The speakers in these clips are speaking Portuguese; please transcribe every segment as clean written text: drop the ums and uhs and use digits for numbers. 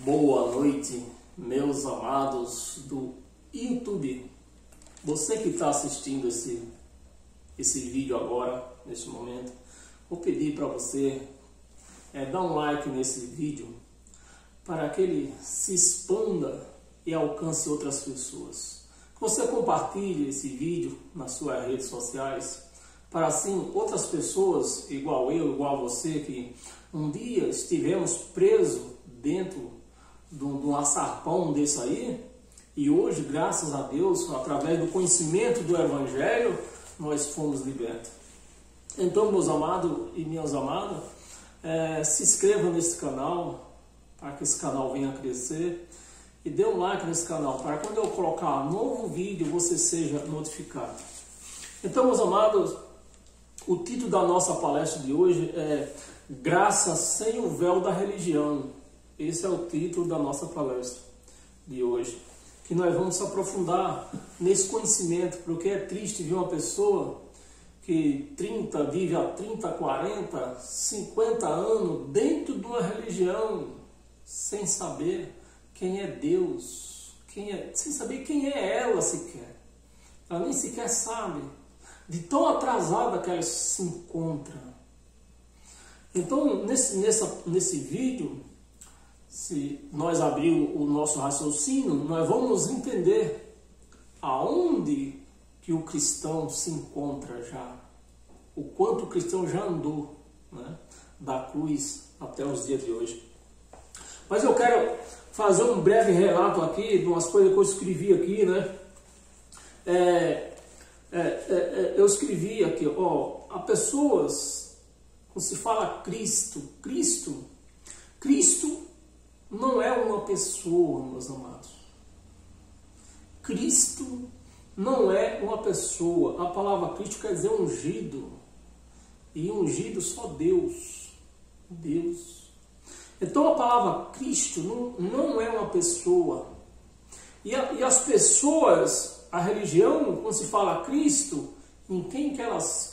Boa noite, meus amados do YouTube. Você que está assistindo esse vídeo agora, neste momento, vou pedir para você dar um like nesse vídeo para que ele se expanda e alcance outras pessoas. Que você compartilhe esse vídeo nas suas redes sociais, para assim outras pessoas, igual eu, igual você, que um dia estivemos presos dentro de um açarpão desse aí, e hoje, graças a Deus, através do conhecimento do Evangelho, nós fomos libertos. Então, meus amados e minhas amadas, se inscreva nesse canal, para que esse canal venha a crescer, e dê um like nesse canal, para quando eu colocar um novo vídeo, você seja notificado. Então, meus amados, o título da nossa palestra de hoje é Graça sem o véu da religião. Esse é o título da nossa palestra de hoje. Que nós vamos aprofundar nesse conhecimento, porque é triste ver uma pessoa que vive há 30, 40, 50 anos dentro de uma religião, sem saber quem é Deus, sem saber quem é ela sequer. Ela nem sequer sabe de tão atrasada que ela se encontra. Então, nesse vídeo, se nós abrirmos o nosso raciocínio, nós vamos entender aonde que o cristão se encontra já, o quanto o cristão já andou, né, da cruz até os dias de hoje. Mas eu quero fazer um breve relato aqui de umas coisas que eu escrevi aqui, né? Eu escrevi aqui, há pessoas, quando se fala Cristo não é uma pessoa, meus amados. Cristo não é uma pessoa. A palavra Cristo quer dizer ungido. E ungido só Deus. Deus. Então a palavra Cristo não é uma pessoa. E as pessoas, a religião, quando se fala Cristo, em quem que elas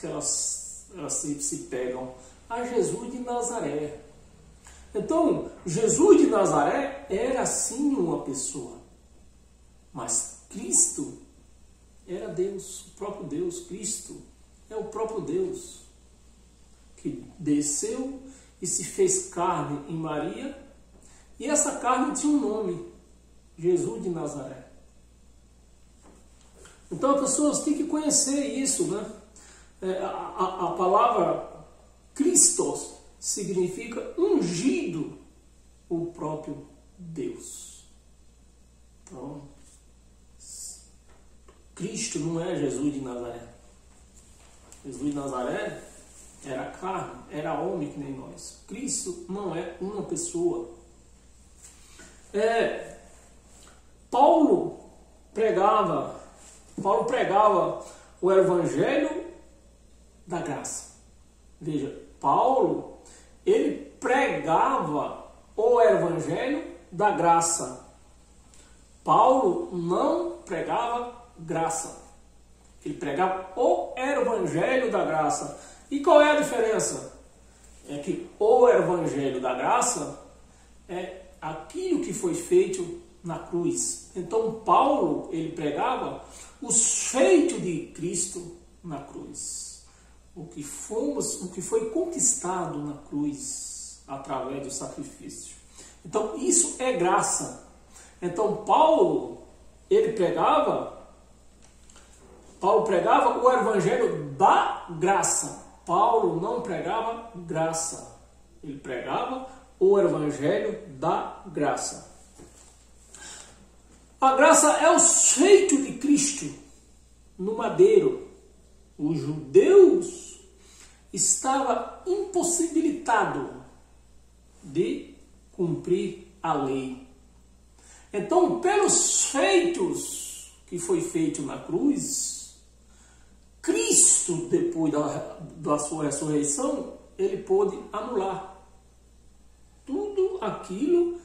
se pegam? A Jesus de Nazaré. Então, Jesus de Nazaré era sim uma pessoa, mas Cristo era Deus, o próprio Deus. Cristo é o próprio Deus, que desceu e se fez carne em Maria, e essa carne tinha um nome, Jesus de Nazaré. Então, as pessoas têm que conhecer isso, né? A palavra Christos significa ungido, o próprio Deus. Então, Cristo não é Jesus de Nazaré. Jesus de Nazaré era carne, era homem que nem nós. Cristo não é uma pessoa. Paulo pregava o Evangelho da graça. Veja, Paulo, ele pregava o Evangelho da graça. Paulo não pregava graça. Ele pregava o Evangelho da graça. E qual é a diferença? É que o Evangelho da graça é aquilo que foi feito na cruz. Então Paulo, ele pregava os feitos de Cristo na cruz. O que foi conquistado na cruz através do sacrifício. Então isso é graça. Então Paulo pregava o Evangelho da graça. Paulo não pregava graça. Ele pregava o Evangelho da graça. A graça é o feito de Cristo no madeiro. Os judeus estavam impossibilitados de cumprir a lei. Então, pelos feitos que foi feito na cruz, Cristo, depois da sua ressurreição, ele pôde anular tudo aquilo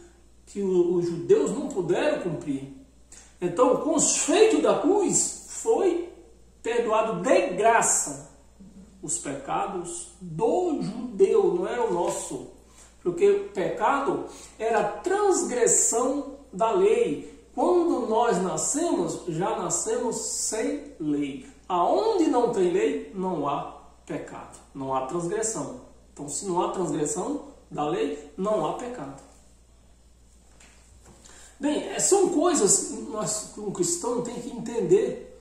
que os judeus não puderam cumprir. Então, com os feitos da cruz, foi perdoado de graça os pecados do judeu, não era o nosso. Porque o pecado era a transgressão da lei. Quando nós nascemos, já nascemos sem lei. Aonde não tem lei, não há pecado, não há transgressão. Então, se não há transgressão da lei, não há pecado. Bem, são coisas que nós, como cristão, tem que entender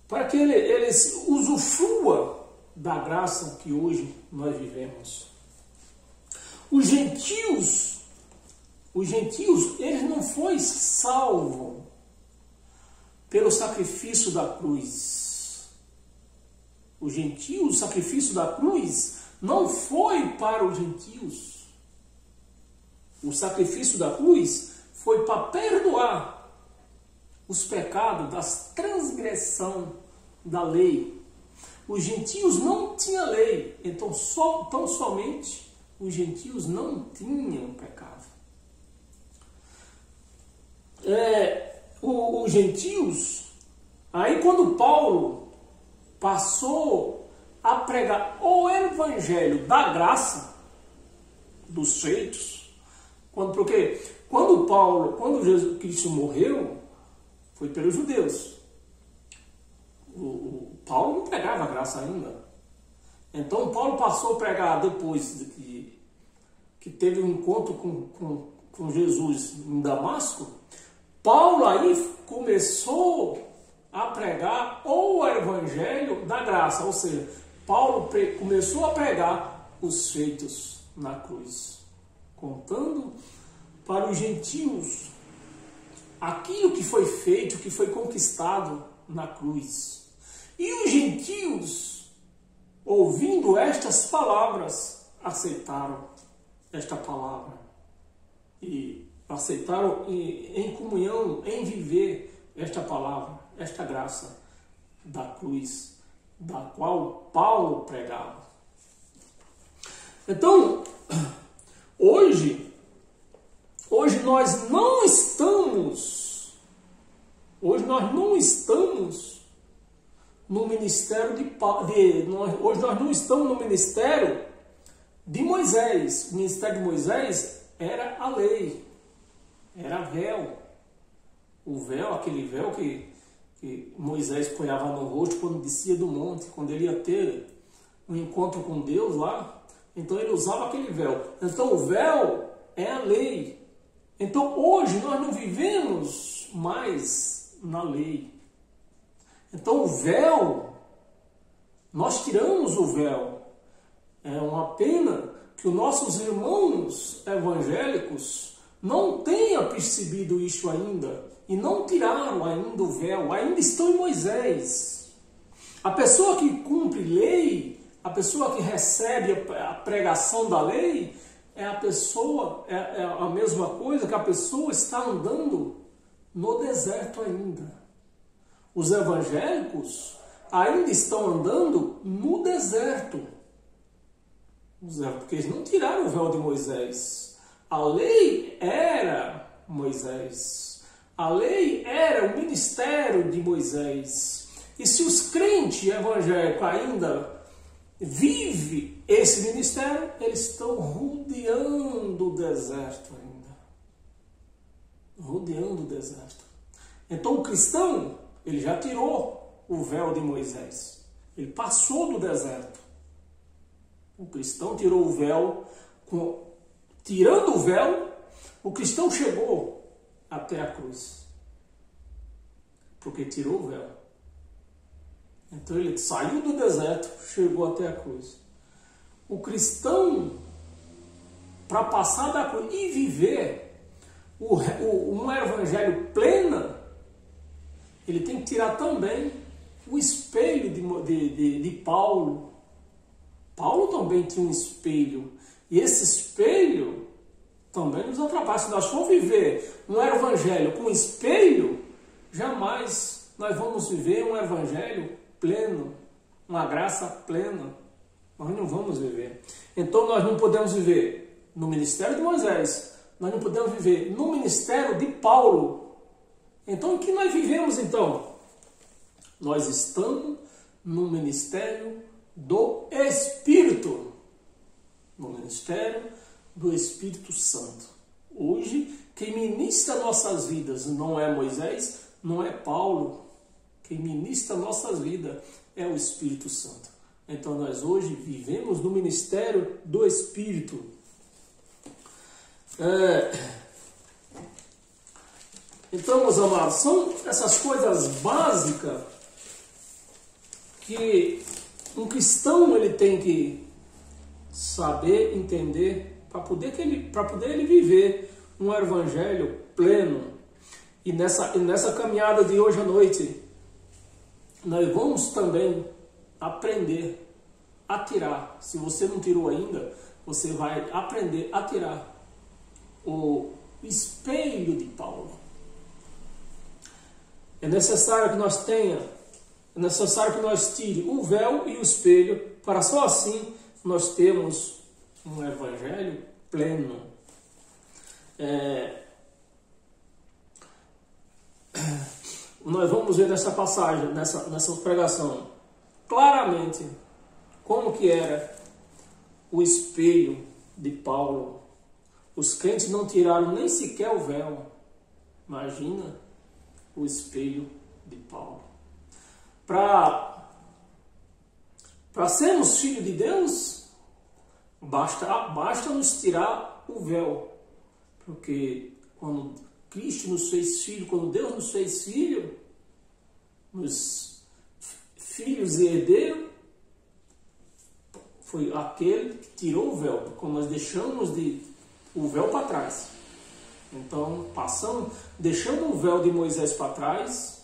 para que eles usufruam da graça que hoje nós vivemos. Os gentios, eles não foram salvos pelo sacrifício da cruz. Os gentios, o sacrifício da cruz não foi para os gentios. O sacrifício da cruz foi para perdoar os pecados das transgressão da lei. Os gentios não tinham lei, então tão somente os gentios não tinham pecado. Os gentios, aí quando Paulo passou a pregar o evangelho da graça, dos feitos, porque quando Jesus Cristo morreu, foi pelos judeus. Paulo não pregava a graça ainda. Então Paulo passou a pregar depois que teve um encontro com Jesus em Damasco. Paulo aí começou a pregar o evangelho da graça, ou seja, Paulo começou a pregar os feitos na cruz, contando para os gentios aquilo que foi feito, que foi conquistado na cruz. E os gentios, ouvindo estas palavras, aceitaram esta palavra e aceitaram em comunhão, em viver esta palavra, esta graça da cruz, da qual Paulo pregava. Então, hoje nós não estamos no ministério hoje nós não estamos no ministério de Moisés. O ministério de Moisés era a lei, era véu. O véu, aquele véu que Moisés ponhava no rosto quando descia do monte, quando ele ia ter um encontro com Deus lá, então ele usava aquele véu. Então o véu é a lei. Então hoje nós não vivemos mais na lei. Então o véu, nós tiramos o véu. É uma pena que os nossos irmãos evangélicos não tenham percebido isso ainda e não tiraram ainda o véu, ainda estão em Moisés. A pessoa que cumpre lei, a pessoa que recebe a pregação da lei, é a mesma coisa que a pessoa está andando no deserto ainda. Os evangélicos ainda estão andando no deserto. Porque eles não tiraram o véu de Moisés. A lei era Moisés. A lei era o ministério de Moisés. E se os crentes evangélicos ainda vivem esse ministério, eles estão rodeando o deserto ainda. Rodeando o deserto. Então o cristão, ele já tirou o véu de Moisés. Ele passou do deserto. O cristão tirou o véu. Tirando o véu, o cristão chegou até a cruz. Porque tirou o véu. Então ele saiu do deserto, chegou até a cruz. O cristão, para passar da cruz e viver um evangelho pleno, ele tem que tirar também o espelho de Paulo. Paulo também tinha um espelho. E esse espelho também nos atrapalha. Se nós formos viver um evangelho com espelho, jamais nós vamos viver um evangelho pleno, uma graça plena. Nós não vamos viver. Então nós não podemos viver no ministério de Moisés. Nós não podemos viver no ministério de Paulo. Então o que nós vivemos então? Nós estamos no ministério do Espírito. No ministério do Espírito Santo. Hoje, quem ministra nossas vidas não é Moisés, não é Paulo. Quem ministra nossas vidas é o Espírito Santo. Então nós hoje vivemos no ministério do Espírito. Então, meus amados, são essas coisas básicas que um cristão ele tem que saber, entender, para poder ele viver um evangelho pleno. E nessa caminhada de hoje à noite, nós vamos também aprender a tirar. Se você não tirou ainda, você vai aprender a tirar o espelho de Paulo. É necessário que nós é necessário que nós tire o véu e o espelho, para só assim nós termos um evangelho pleno. Nós vamos ver nessa passagem, nessa pregação, claramente como que era o espelho de Paulo. Os crentes não tiraram nem sequer o véu. Imagina o espelho de Paulo. Para sermos filhos de Deus, basta nos tirar o véu. Porque quando Cristo nos fez filho, quando Deus nos fez filho, nos filhos e herdeiros, foi aquele que tirou o véu, quando nós deixamos o véu para trás. Então, deixamos o véu de Moisés para trás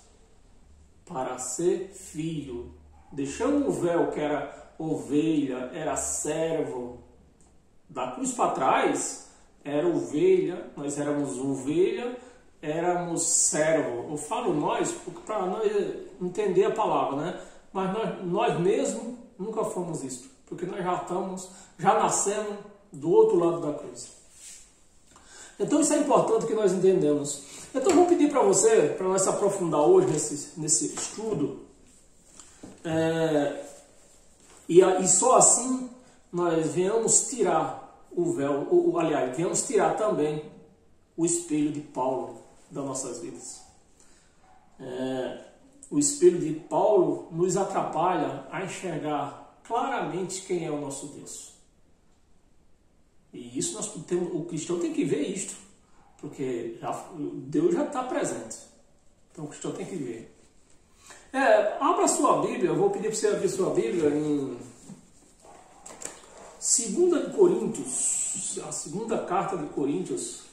para ser filho. Deixamos o véu que era ovelha, era servo. Da cruz para trás, era ovelha, nós éramos ovelha, éramos servo. Eu falo nós, para nós entender a palavra, né? Mas nós mesmos nunca fomos isso, porque nós já nascemos do outro lado da cruz. Então isso é importante que nós entendemos. Então eu vou pedir para você, para nós se aprofundar hoje nesse estudo, e só assim nós venhamos tirar o véu, aliás, venhamos tirar também o espelho de Paulo das nossas vidas. O espelho de Paulo nos atrapalha a enxergar claramente quem é o nosso Deus. E isso o cristão tem que ver isto, porque Deus já está presente. Então o cristão tem que ver. Abra a sua Bíblia, eu vou pedir para você abrir sua Bíblia em 2 de Coríntios, a segunda carta de Coríntios.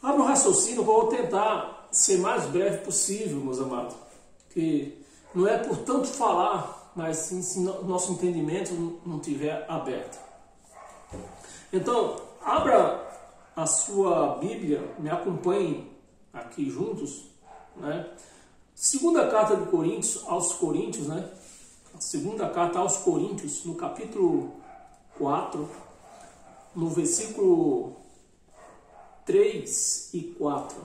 Abra o raciocínio, eu vou tentar ser mais breve possível, meus amados. Que não é por tanto falar, mas sim, se nosso entendimento não estiver aberto. Então, abra a sua Bíblia, me acompanhe aqui juntos, né? Segunda carta de Coríntios, aos Coríntios, né? A segunda carta aos Coríntios, no capítulo 4, no versículo 3 e 4.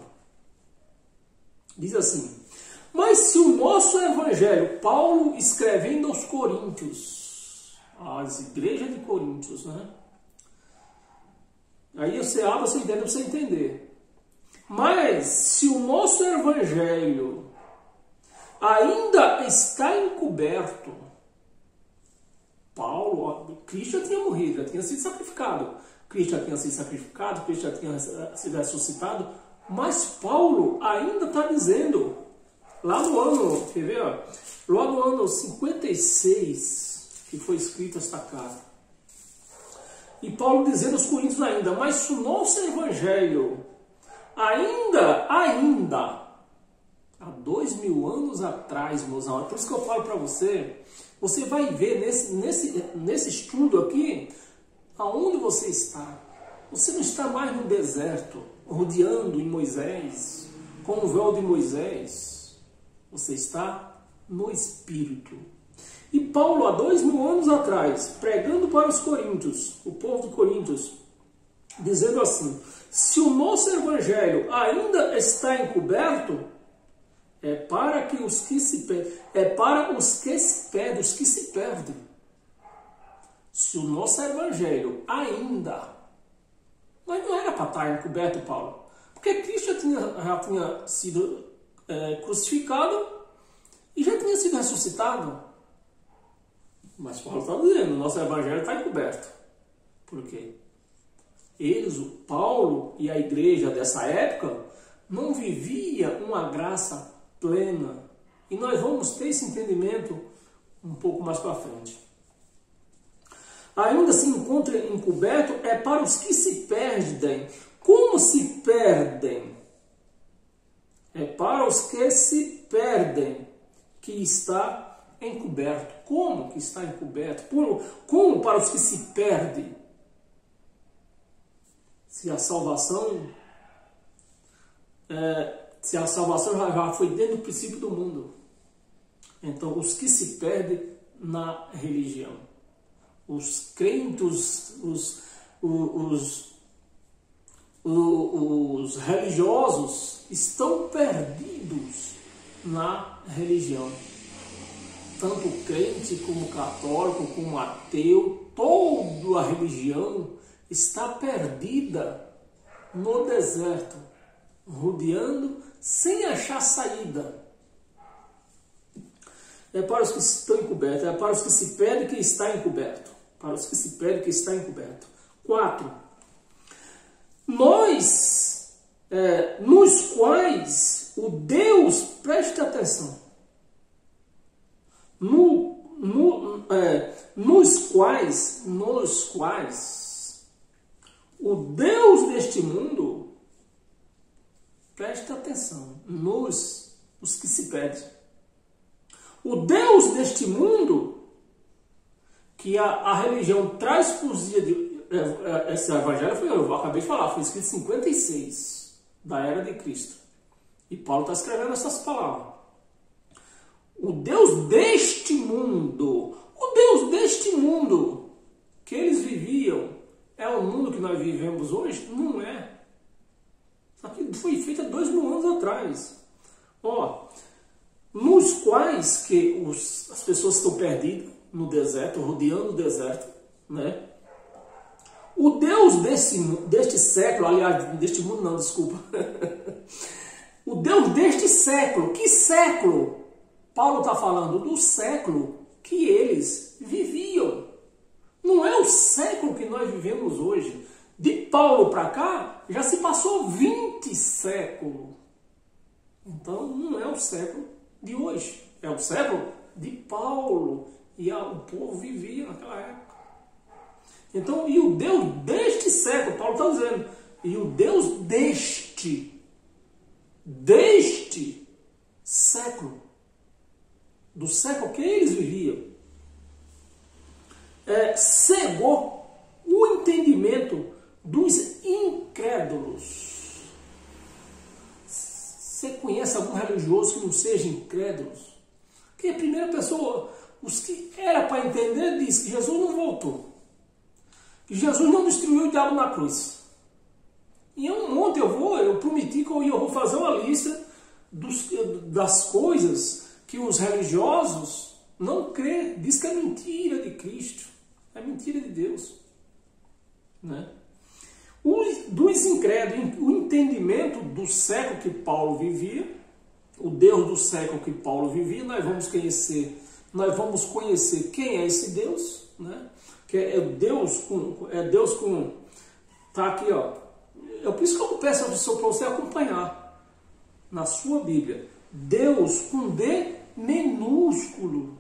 Diz assim: mas se o nosso evangelho, Paulo escrevendo aos Coríntios, às igrejas de Coríntios, né? Aí você abre essa ideia para você entender. Mas se o nosso evangelho ainda está encoberto, Cristo já tinha morrido, já tinha sido sacrificado. Cristo já tinha sido sacrificado, Cristo já tinha sido ressuscitado. Mas Paulo ainda está dizendo, lá no ano, quer ver? Lá no ano 56, que foi escrita esta carta. E Paulo dizendo aos Coríntios ainda, mas se o nosso evangelho ainda, há 2000 anos atrás, meus amados, por isso que eu falo para você, você vai ver nesse estudo aqui, aonde você está. Você não está mais no deserto, rodeando em Moisés, com o véu de Moisés. Você está no Espírito. E Paulo, há 2000 anos atrás, pregando para os coríntios, o povo de Coríntios, dizendo assim: se o nosso evangelho ainda está encoberto, é para os que se perdem. Se o nosso evangelho ainda para estar encoberto, Paulo? Porque Cristo já tinha sido crucificado e já tinha sido ressuscitado. Mas Paulo está dizendo, o nosso evangelho está encoberto. Por quê? Eles, o Paulo e a igreja dessa época, não vivia uma graça plena. E nós vamos ter esse entendimento um pouco mais para frente. Ainda se encontra encoberto é para os que se perdem. Como se perdem? É para os que se perdem que está encoberto. Como que está encoberto? Como para os que se perdem? Se a salvação já foi desde o princípio do mundo. Então, os que se perdem na religião. Os crentes, os religiosos estão perdidos na religião. Tanto crente como católico, como ateu, toda a religião está perdida no deserto, rodeando sem achar saída. É para os que estão encobertos, é para os que se perdem que está encoberto. Para os que se perdem que está encoberto. 4. Nós, nos quais o Deus, preste atenção, nos quais o Deus deste mundo, preste atenção, os que se perdem. O Deus deste mundo, que a religião traz por dia de... Esse evangelho eu acabei de falar, foi escrito em 56 da era de Cristo. E Paulo está escrevendo essas palavras. O Deus deste mundo, que eles viviam, é o mundo que nós vivemos hoje? Não é. Isso aqui foi feito há 2000 anos atrás. Nos quais que as pessoas estão perdidas no deserto, rodeando o deserto, né? O Deus deste século, aliás, deste mundo não, desculpa. O Deus deste século, que século? Paulo está falando do século que eles viviam. Não é o século que nós vivemos hoje. De Paulo para cá, já se passou 20 séculos. Então, não é o século de hoje. É o século de Paulo. E o povo vivia naquela época. Então, e o Deus deste século, Paulo está dizendo, e o Deus deste século, do século que eles viviam, cegou o entendimento dos incrédulos. Você conhece algum religioso que não seja incrédulo? Que a primeira pessoa, os que era para entender, diz que Jesus não voltou. Que Jesus não destruiu o diabo na cruz. E em um monte eu prometi que eu vou fazer uma lista das coisas que os religiosos não crê, diz que é mentira de Cristo, é mentira de Deus, né? Dos incrédulos, o entendimento do século que Paulo vivia, o Deus do século que Paulo vivia, nós vamos conhecer quem é esse Deus, né? Que é Deus com, tá aqui, ó. É por isso que eu peço a pessoa para você acompanhar na sua Bíblia. Deus com D minúsculo.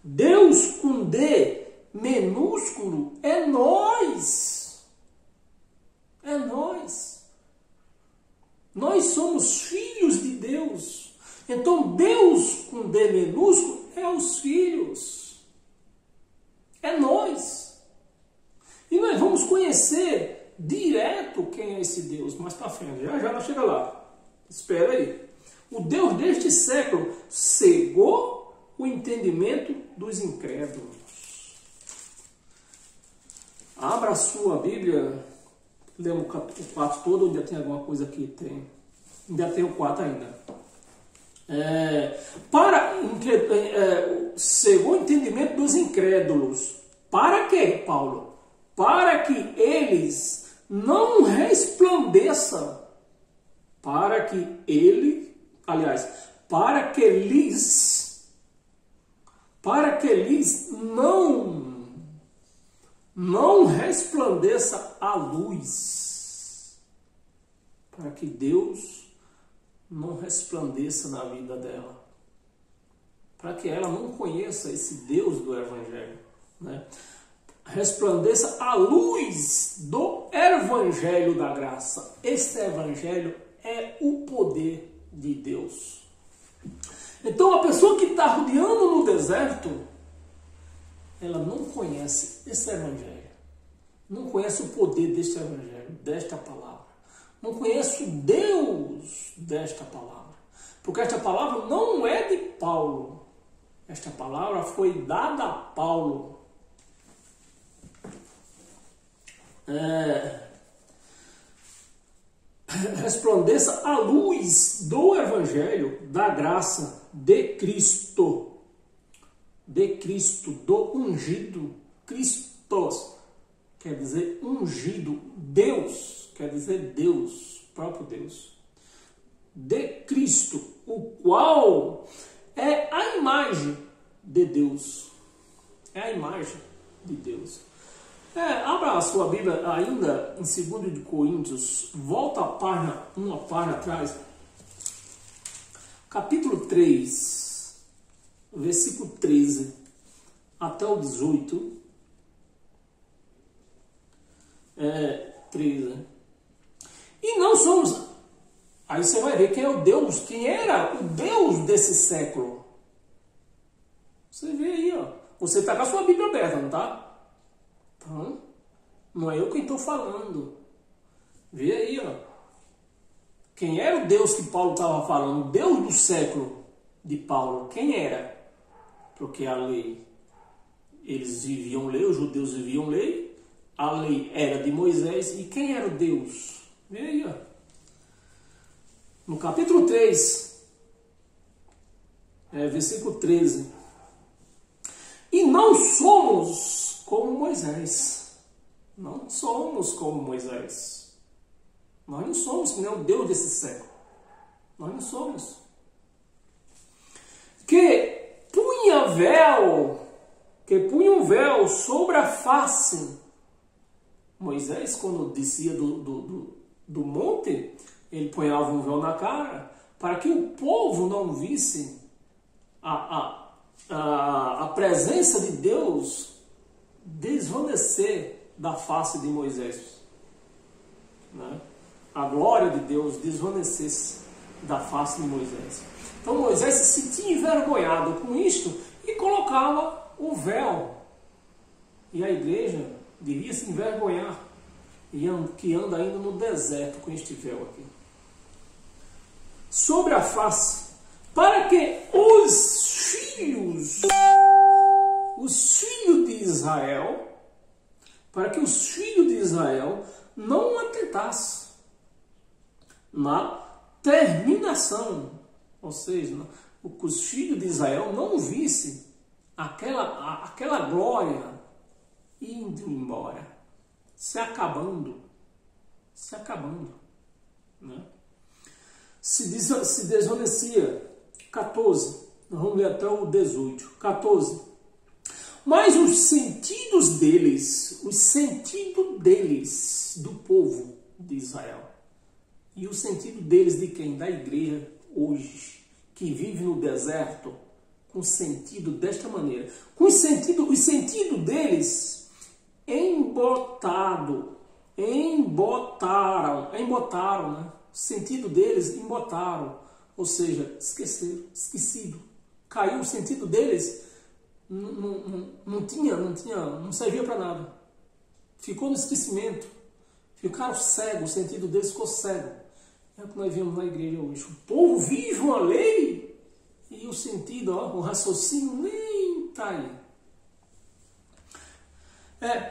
Deus com D minúsculo é nós. É nós. Nós somos filhos de Deus. Então Deus com D minúsculo é os filhos. É nós. E nós vamos conhecer direto quem é esse Deus mais para frente. Já nós chega lá. Espera aí. O Deus deste século cegou o entendimento dos incrédulos. Abra a sua Bíblia. Lemos o capítulo 4 todo. Onde tem alguma coisa aqui? Tem. Ainda tem o 4 ainda. Cegou o entendimento dos incrédulos. Para quê, Paulo? Para que eles não resplandeça para que ele, aliás, para que lhes não resplandeça a luz, para que Deus não resplandeça na vida dela, para que ela não conheça esse Deus do Evangelho, né? Resplandeça a luz do Evangelho da graça. Este Evangelho é o poder de Deus. Então a pessoa que está rodeando no deserto, ela não conhece esse Evangelho, não conhece o poder deste Evangelho, desta palavra, não conhece o Deus desta palavra, porque esta palavra não é de Paulo, esta palavra foi dada a Paulo. Resplandeça a luz do Evangelho da graça de Cristo, do ungido. Christos quer dizer ungido, Deus quer dizer Deus, próprio Deus, de Cristo, o qual é a imagem de Deus, é a imagem de Deus. Abra a sua Bíblia ainda em 2 de Coríntios, volta a página, uma página atrás, capítulo 3, versículo 13 até o 18. 13. E não somos... Aí você vai ver quem é o Deus, quem era o Deus desse século. Você vê aí, ó. Você está com a sua Bíblia aberta, não está? Então, não é eu quem estou falando. Vê aí, ó. Quem era o Deus que Paulo estava falando? O Deus do século de Paulo. Quem era? Porque a lei, eles viviam lei, os judeus viviam lei. A lei era de Moisés. E quem era o Deus? Vê aí, ó. No capítulo 3, versículo 13. E não somos como Moisés. Não somos como Moisés. Nós não somos que nem o Deus desse século. Nós não somos. Que punha um véu sobre a face. Moisés, quando descia do monte, ele punhava um véu na cara para que o povo não visse a presença de Deus desvanecer da face de Moisés, né? A glória de Deus desvanecesse da face de Moisés. Então Moisés se sentia envergonhado com isto e colocava o véu. E a igreja devia se envergonhar, que anda ainda no deserto com este véu aqui sobre a face, para que os filhos de Israel, não atentassem na terminação, ou seja, que os filhos de Israel não vissem aquela glória indo embora, se acabando, né? Se desvanecia. 14, nós vamos ler até o 18. 14. Mas os sentidos deles, do povo de Israel, e o sentido deles de quem? Da igreja hoje, que vive no deserto, com sentido desta maneira. Com o sentido deles embotaram, né? O sentido deles embotaram, ou seja, esquecido. Caiu o sentido deles, não servia para nada. Ficou no esquecimento. Ficaram cegos, o sentido deles ficou cego. É o que nós vemos na igreja hoje. O povo vive uma lei e o sentido, o raciocínio nem está aí.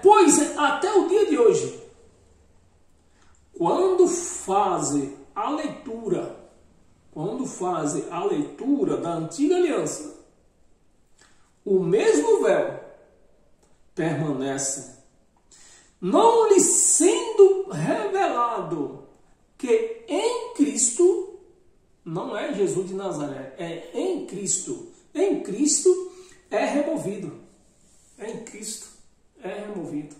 Pois até o dia de hoje, quando fazem a leitura da antiga aliança, o mesmo véu permanece, não lhe sendo não é Jesus de Nazaré, é em Cristo. Em Cristo é removido. Em Cristo é removido.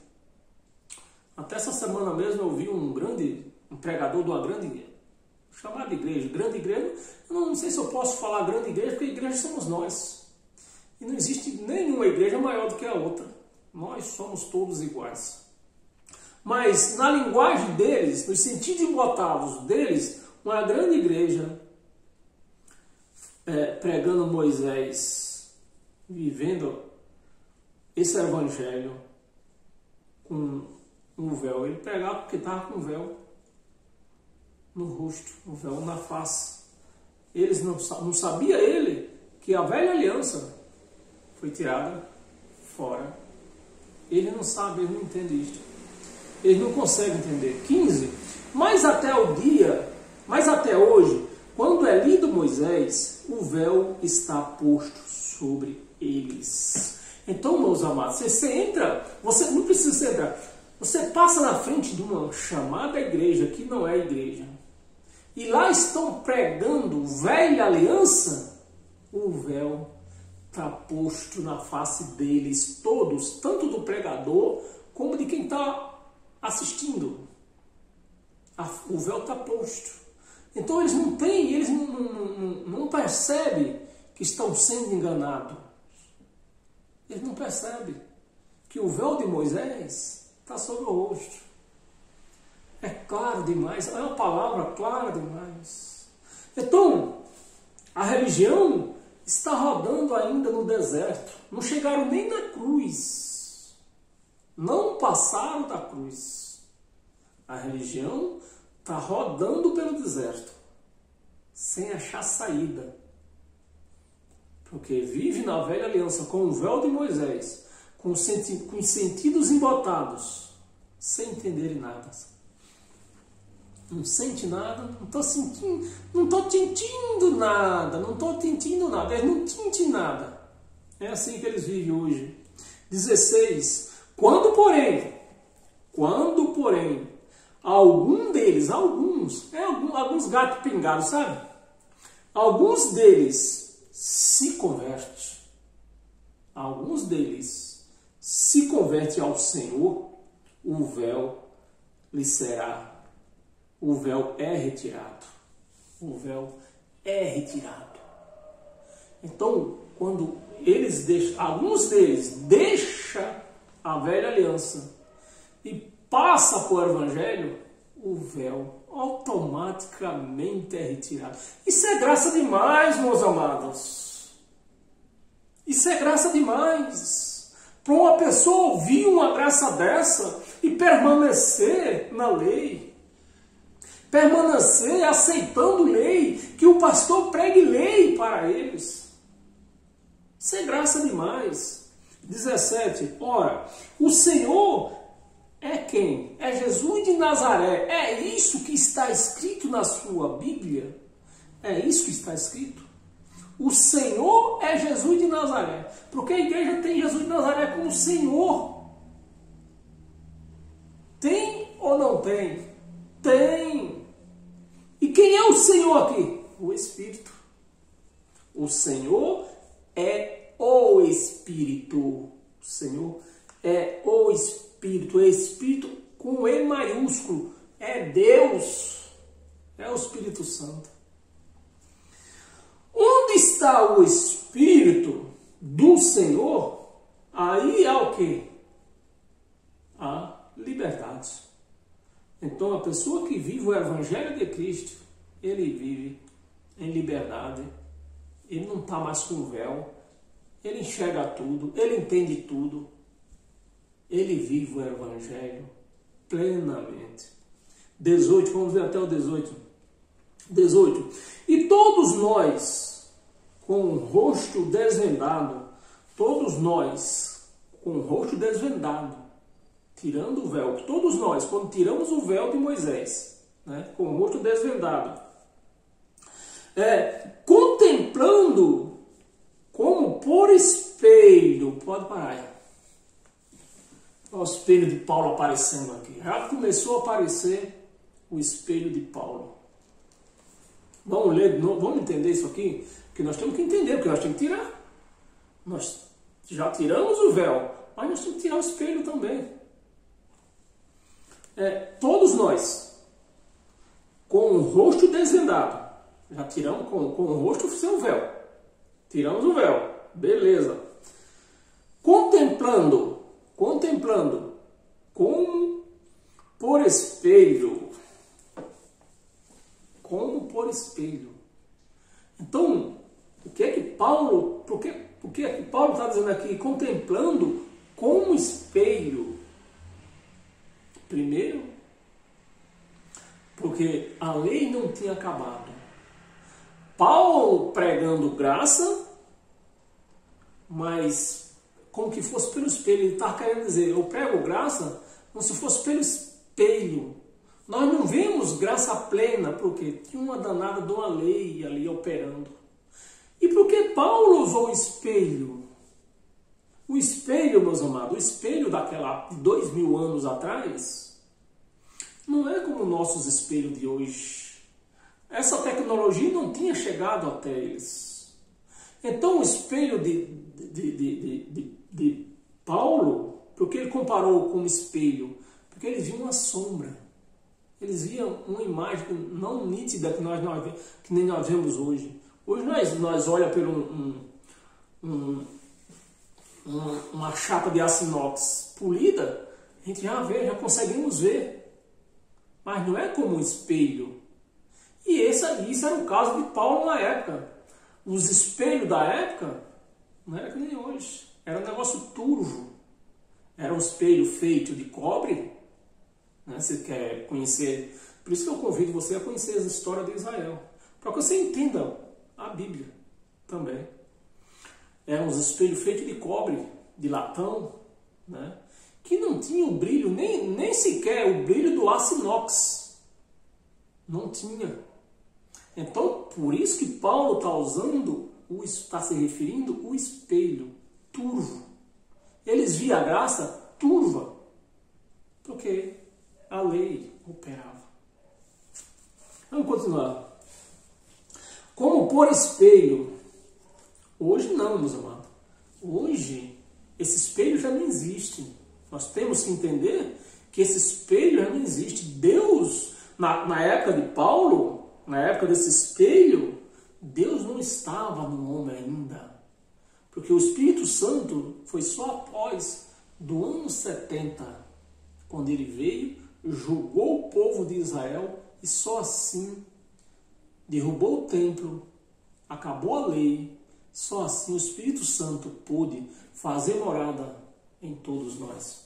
Até essa semana mesmo eu vi um pregador de uma grande, chamada igreja, grande igreja. Eu não sei se eu posso falar grande igreja, porque igreja somos nós. E não existe nenhuma igreja maior do que a outra. Nós somos todos iguais. Mas na linguagem deles, nos sentidos embotados deles, uma grande igreja pregando Moisés, vivendo esse evangelho com um véu. Ele pregava porque estava com um véu no rosto, um véu na face. Eles não sabia ele que a velha aliança foi tirada fora. Ele não sabe, ele não entende isso. Ele não consegue entender. 15. Mas até hoje, quando é lido Moisés, o véu está posto sobre eles. Então, meus amados, você entra, você não precisa entrar. Você passa na frente de uma chamada igreja que não é igreja. E lá estão pregando velha aliança. O véu está posto na face deles todos, tanto do pregador como de quem está assistindo. O véu está posto. Então eles não têm, eles não percebem que estão sendo enganados. Eles não percebem que o véu de Moisés está sobre o rosto. É claro demais, é uma palavra clara demais. Então, a religião está rodando ainda no deserto. Não chegaram nem na cruz. Não passaram da cruz. A religião está rodando pelo deserto, sem achar saída. Porque vive na velha aliança com o véu de Moisés, com os sentidos embotados, sem entenderem nada. Não sente nada, não estou sentindo, não estou sentindo nada, não estou sentindo nada, eles não sentem nada. É assim que eles vivem hoje. 16. Quando porém, algum deles, alguns gatos pingados, sabe? Alguns deles se converte. Alguns deles se converte ao Senhor, o véu lhe será. O véu é retirado. O véu é retirado. Então, quando eles deixam, alguns deles deixam a velha aliança e passa por evangelho, o véu automaticamente é retirado. Isso é graça demais, meus amados. Isso é graça demais. Para uma pessoa ouvir uma graça dessa e permanecer na lei. Permanecer aceitando lei, que o pastor pregue lei para eles. Isso é graça demais. 17. Ora, o Senhor é quem? É Jesus de Nazaré. É isso que está escrito na sua Bíblia? É isso que está escrito? O Senhor é Jesus de Nazaré. Porque a igreja tem Jesus de Nazaré como Senhor. Tem ou não tem? Tem. E quem é o Senhor aqui? O Espírito. O Senhor é o Espírito. O Senhor é o Espírito. É Espírito com E maiúsculo. É Deus. É o Espírito Santo. Onde está o Espírito do Senhor? Aí há o quê? A liberdade. Então, a pessoa que vive o Evangelho de Cristo, ele vive em liberdade. Ele não está mais com véu. Ele enxerga tudo. Ele entende tudo. Ele vive o Evangelho plenamente. 18, vamos ver até o 18. 18. E todos nós, com o rosto desvendado, todos nós, com o rosto desvendado, tirando o véu, todos nós, quando tiramos o véu de Moisés, né, com o rosto desvendado, contemplando como por espelho, pode parar aí. Olha o espelho de Paulo aparecendo aqui. Já começou a aparecer o espelho de Paulo. Vamos ler de novo, vamos entender isso aqui? Porque nós temos que entender, porque nós temos que tirar. Nós já tiramos o véu, mas nós temos que tirar o espelho também. Todos nós, com o rosto desvendado, já tiramos com o rosto sem o véu. Tiramos o véu, beleza. Contemplando como por espelho. Como por espelho. Então, o que é que Paulo, por que é que Paulo está dizendo aqui? Contemplando como espelho. Primeiro, porque a lei não tinha acabado. Paulo pregando graça, mas como que fosse pelo espelho. Ele está querendo dizer, eu prego graça como se fosse pelo espelho. Nós não vemos graça plena, porque tinha uma danada de uma lei ali operando. E por que Paulo usou o espelho? O espelho, meus amados, o espelho daquela 2000 anos atrás, não é como nossos espelhos de hoje. Essa tecnologia não tinha chegado até eles. Então o espelho de Paulo, porque ele comparou com o espelho? Porque eles viam uma sombra. Eles viam uma imagem não nítida que nem nós vemos hoje. Hoje nós olhamos por uma chapa de aço inox polida, a gente já conseguimos ver. Mas não é como um espelho. E isso era o caso de Paulo na época. Os espelhos da época não era que nem hoje. Era um negócio turvo. Era um espelho feito de cobre. Né? Você quer conhecer... Por isso que eu convido você a conhecer a história de Israel. Para que você entenda a Bíblia também. Eram uns espelhos feitos de cobre, de latão, né? Que não tinha o brilho, nem sequer o brilho do aço inox. Não tinha. Então, por isso que Paulo está se referindo o espelho turvo. Eles viam a graça turva, porque a lei operava. Vamos continuar. Como por espelho. Hoje não, meus amados. Hoje, esse espelho já não existe. Nós temos que entender que esse espelho já não existe. Deus, na época de Paulo, na época desse espelho, Deus não estava no homem ainda. Porque o Espírito Santo foi só após do ano 70, quando ele veio, julgou o povo de Israel e só assim derrubou o templo, acabou a lei, só assim o Espírito Santo pôde fazer morada em todos nós.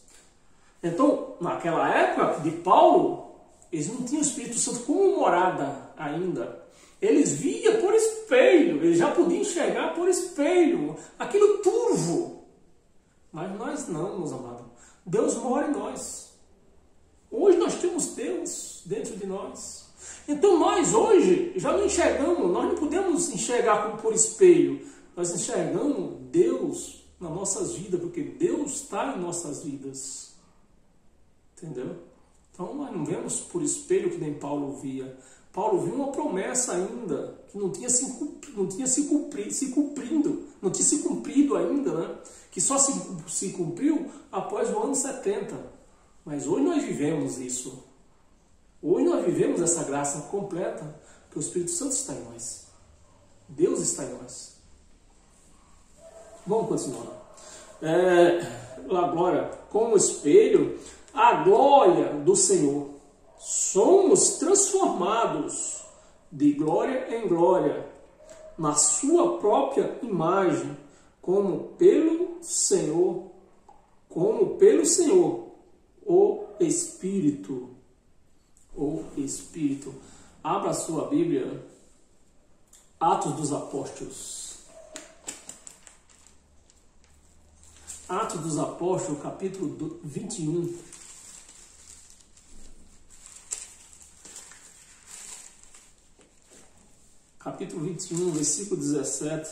Então, naquela época de Paulo, eles não tinham o Espírito Santo como morada ainda. Eles viam por espelho, eles já podiam enxergar por espelho, aquilo turvo. Mas nós não, meus amados. Deus mora em nós. Hoje nós temos Deus dentro de nós. Então nós hoje já não enxergamos, nós não podemos enxergar por espelho. Nós enxergamos Deus nas nossas vidas, porque Deus está em nossas vidas. Entendeu? Então nós não vemos por espelho que nem Paulo via. Paulo viu uma promessa ainda, que não tinha se cumprido ainda, né? Que só se cumpriu após o ano 70. Mas hoje nós vivemos isso. Hoje nós vivemos essa graça completa, que o Espírito Santo está em nós. Deus está em nós. Vamos continuar. Agora, como espelho, a glória do Senhor. Somos transformados de glória em glória, na sua própria imagem, como pelo Senhor, o Espírito. O Espírito. Abra a sua Bíblia, Atos dos Apóstolos. Atos dos Apóstolos, capítulo 21. Capítulo 21, versículo 17.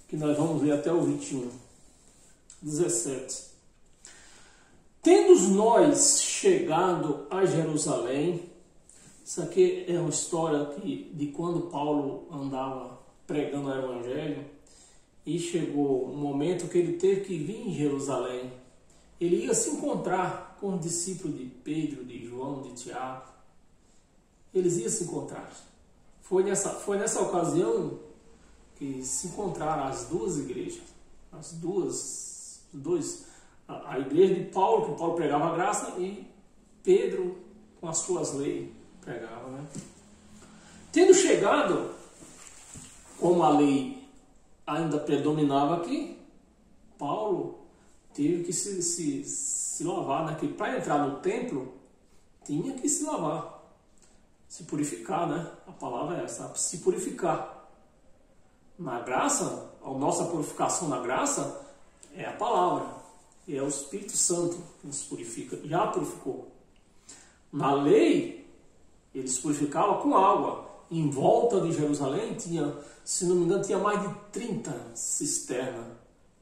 Que nós vamos ler até o 21. 17. Tendo nós chegado a Jerusalém, Isso aqui é uma história de quando Paulo andava pregando o Evangelho e chegou um momento que ele teve que vir em Jerusalém. Ele ia se encontrar com os discípulos de Pedro, de João, de Tiago. Eles iam se encontrar. Foi nessa ocasião que se encontraram as duas igrejas. A igreja de Paulo, que Paulo pregava a graça, e Pedro, com as suas leis, pregava, né? Tendo chegado, como a lei ainda predominava aqui, Paulo teve que se lavar, né? Que para entrar no templo tinha que se lavar, se purificar, né? A palavra é essa, se purificar. Na graça, a nossa purificação na graça é a palavra, e é o Espírito Santo que nos purifica, já purificou. Na lei, eles purificavam com água. Em volta de Jerusalém tinha, se não me engano, tinha mais de 30 cisternas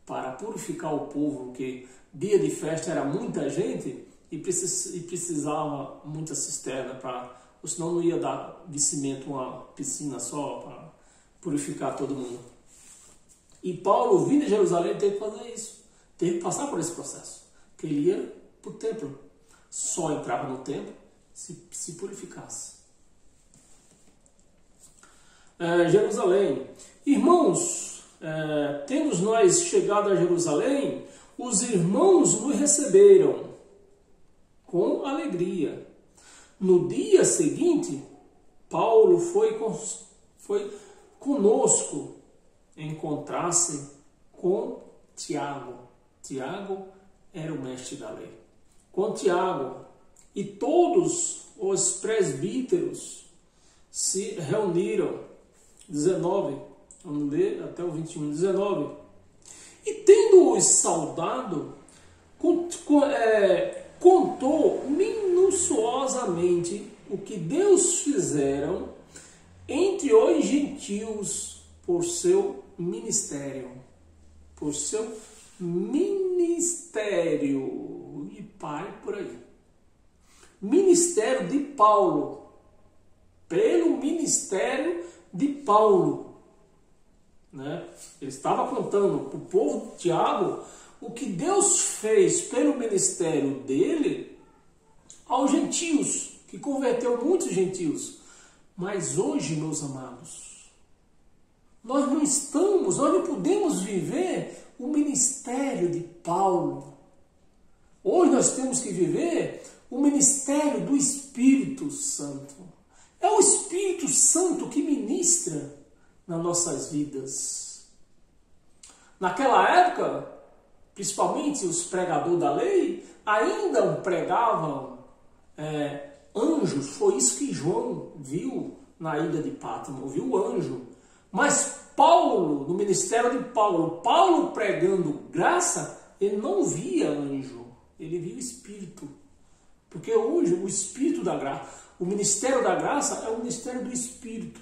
para purificar o povo, porque dia de festa era muita gente e precisava muita cisterna, senão não ia dar de cimento uma piscina só para purificar todo mundo. E Paulo, vindo de Jerusalém, teve que fazer isso, teve que passar por esse processo, que ele ia para o templo, só entrava no templo se purificasse. Jerusalém. Irmãos, temos nós chegado a Jerusalém, os irmãos nos receberam com alegria. No dia seguinte, Paulo foi conosco encontrar-se com Tiago. Tiago era o mestre da lei. Com Tiago e todos os presbíteros se reuniram. 19, vamos ler até o 21, 19. E tendo-os saudado, contou minuciosamente o que Deus fizeram entre os gentios por seu ministério. Por seu ministério. E pare por aí. Ministério de Paulo. Pelo ministério de Paulo. Né? Ele estava contando para o povo de Tiago o que Deus fez pelo ministério dele aos gentios, que converteu muitos gentios. Mas hoje, meus amados, nós não podemos viver o ministério de Paulo. Hoje nós temos que viver o ministério do Espírito Santo. É o Espírito Santo que ministra nas nossas vidas. Naquela época, principalmente os pregadores da lei, ainda pregavam anjos. Foi isso que João viu na ilha de Patmos, viu o anjo. Mas Paulo, no ministério de Paulo pregando graça, ele não via anjo, ele via o Espírito. Porque hoje o Espírito da graça, o ministério da graça é o ministério do Espírito.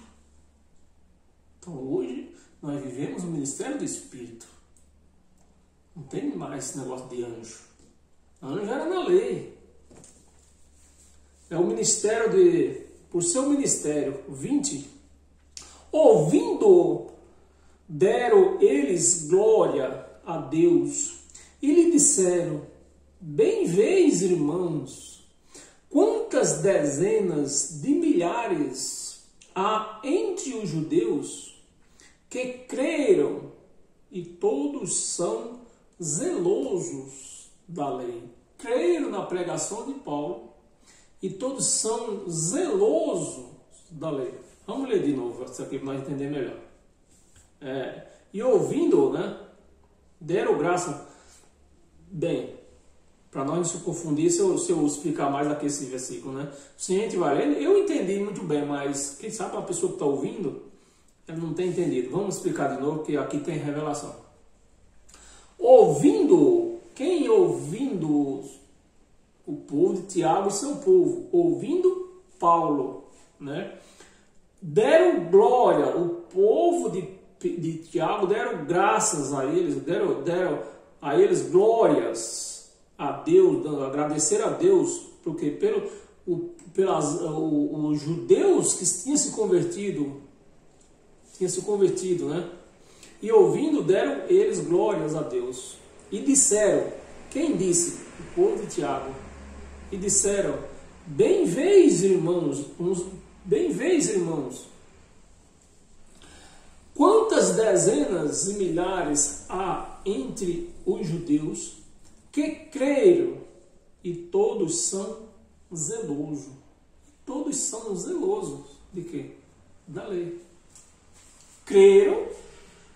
Então hoje nós vivemos o ministério do Espírito. Não tem mais esse negócio de anjo. Anjo era na lei. É o ministério por seu ministério, 20. Ouvindo, deram eles glória a Deus e lhe disseram: bem vês, irmãos, quantas dezenas de milhares há entre os judeus que creram, e todos são zelosos da lei. Creram na pregação de Paulo e todos são zelosos da lei. Vamos ler de novo isso aqui para nós entender melhor. E ouvindo, né, deram graça. Bem, para nós não se confundir, se eu explicar mais aqui esse versículo, né? Se a gente vai ler, eu entendi muito bem, mas quem sabe a pessoa que está ouvindo, ela não tem entendido. Vamos explicar de novo, que aqui tem revelação. Ouvindo, quem ouvindo? O povo de Tiago e seu povo. Ouvindo Paulo, né? Deram glória, o povo de Tiago deram graças a eles, deram a eles glórias a Deus, agradecer a Deus, porque pelo os judeus que tinham se convertido, né? E ouvindo, deram eles glórias a Deus. E disseram, quem disse? O povo de Tiago. E disseram, bem vês, irmãos, quantas dezenas e milhares há entre os judeus que creram, e todos são zelosos. Todos são zelosos de quê? Da lei. Creram,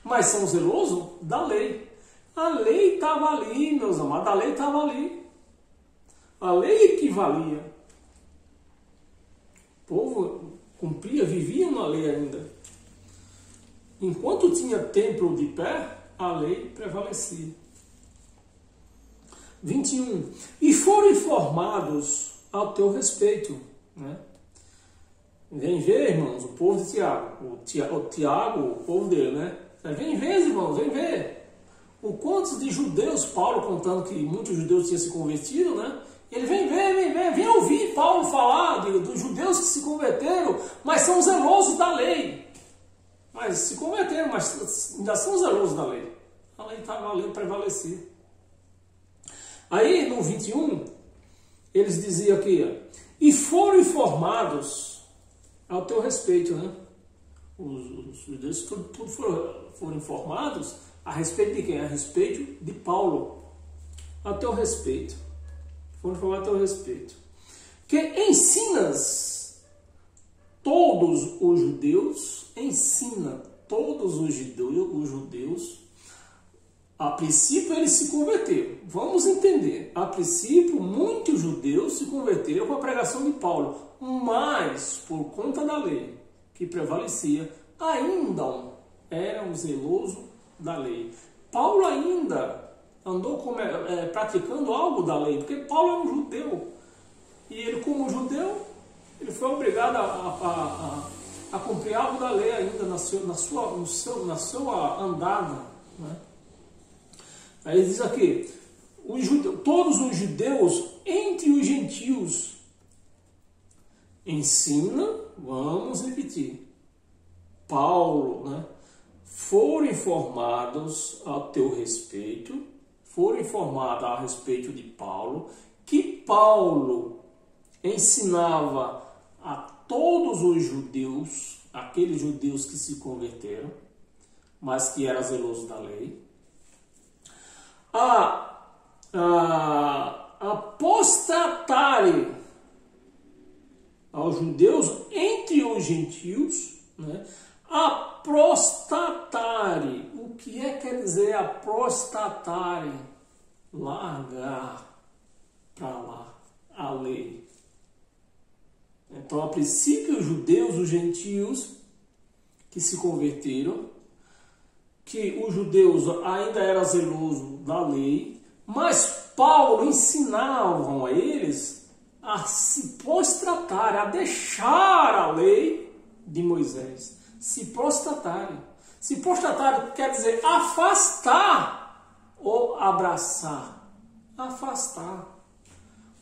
mas são zelosos da lei. A lei estava ali, meus amados, a lei estava ali. A lei equivalia. O povo cumpria, vivia na lei ainda. Enquanto tinha templo de pé, a lei prevalecia. 21. E foram informados ao teu respeito. Né? Vem ver, irmãos, o povo de Tiago. O Tiago, o povo dele, né? Vem ver, irmãos, vem ver. O quantos de judeus, Paulo contando que muitos judeus tinham se convertido, né? Ele vem ouvir Paulo falar dos judeus que se converteram, mas são zelosos da lei. Mas se converteram, mas ainda são zelosos da lei. A lei estava ali prevalecer. Aí no 21, eles diziam aqui, e foram informados ao teu respeito, né? Os judeus tudo foram informados a respeito de quem? A respeito de Paulo. A teu respeito. Foram informados a teu respeito. Que ensinas todos os judeus, a princípio eles se converteram. Vamos entender. A princípio, muitos judeus se converteram com a pregação de Paulo, mas por conta da lei que prevalecia, ainda eram zelosos da lei. Paulo ainda andou praticando algo da lei, porque Paulo era um judeu. E ele, como judeu, ele foi obrigado a cumprir algo da lei ainda na sua andada. Né? Aí ele diz aqui, todos os judeus entre os gentios ensina, vamos repetir, Paulo, né? Foram informados ao teu respeito, foram informados a respeito de Paulo, que Paulo ensinava a todos os judeus, aqueles judeus que se converteram, mas que eram zelosos da lei, a apostatarem aos judeus entre os gentios, né? Apostatare. O que quer dizer apostatare? Largar para lá a lei. Então, a princípio, os judeus, os gentios que se converteram, que os judeus ainda eram zelosos da lei, mas Paulo ensinava a eles a se prostratarem, a deixar a lei de Moisés. Se prostratarem. Se prostratarem quer dizer afastar ou abraçar. Afastar.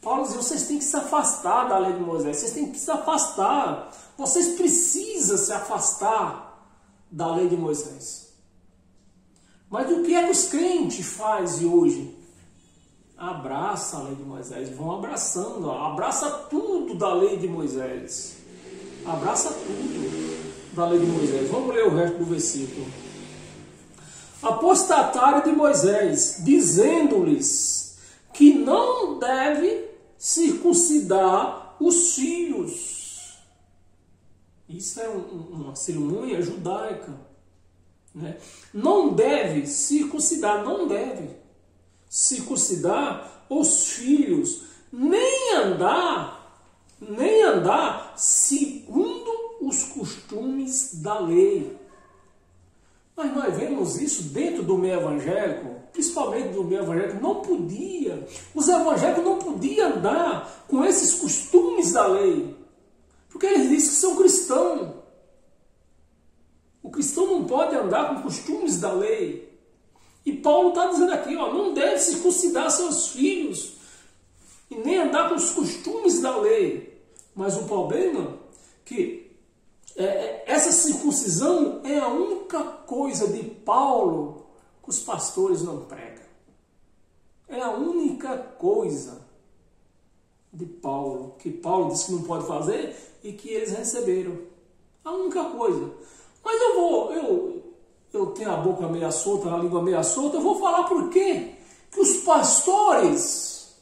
Paulo diz, vocês têm que se afastar da lei de Moisés. Vocês têm que se afastar. Vocês precisam se afastar da lei de Moisés. Mas o que é que os crentes fazem hoje? Abraça a lei de Moisés. Vão abraçando. Abraça tudo da lei de Moisés. Abraça tudo da lei de Moisés. Vamos ler o resto do versículo. Apostataram de Moisés, dizendo-lhes que não deve circuncidar os filhos. Isso é uma cerimônia judaica. Né? Não deve circuncidar, não deve circuncidar os filhos, nem andar segundo os costumes da lei. Mas nós vemos isso dentro do meio evangélico, principalmente do meio evangélico, não podia. Os evangélicos não podiam andar com esses costumes da lei, porque eles dizem que são cristãos. O cristão não pode andar com costumes da lei. E Paulo está dizendo aqui, não deve circuncidar seus filhos e nem andar com os costumes da lei. Mas o problema é que essa circuncisão é a única coisa de Paulo que os pastores não pregam. É a única coisa de Paulo, que Paulo disse que não pode fazer e que eles receberam. A única coisa. Mas eu tenho a boca meia solta, a língua meia solta, eu vou falar por quê que os pastores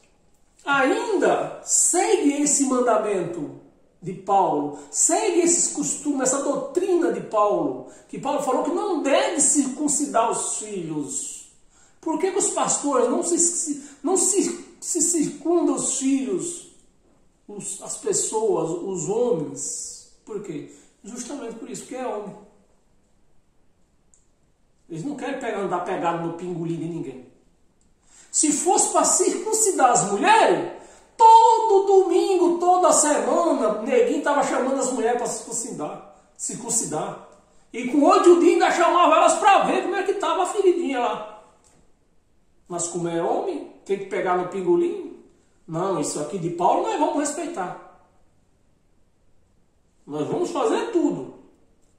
ainda seguem esse mandamento de Paulo, seguem esses costumes, essa doutrina de Paulo, que Paulo falou que não deve circuncidar os filhos. Por que os pastores não se circundam os filhos, as pessoas, os homens? Por quê? Justamente por isso, porque é homem. Eles não querem andar pegado no pingolim de ninguém. Se fosse para circuncidar as mulheres, todo domingo, toda semana, o neguinho estava chamando as mulheres para circuncidar. E com 8 dias ainda chamava elas para ver como é que estava a feridinha lá. Mas como é homem, tem que pegar no pingolim. Não, isso aqui de Paulo nós vamos respeitar. Nós vamos fazer tudo.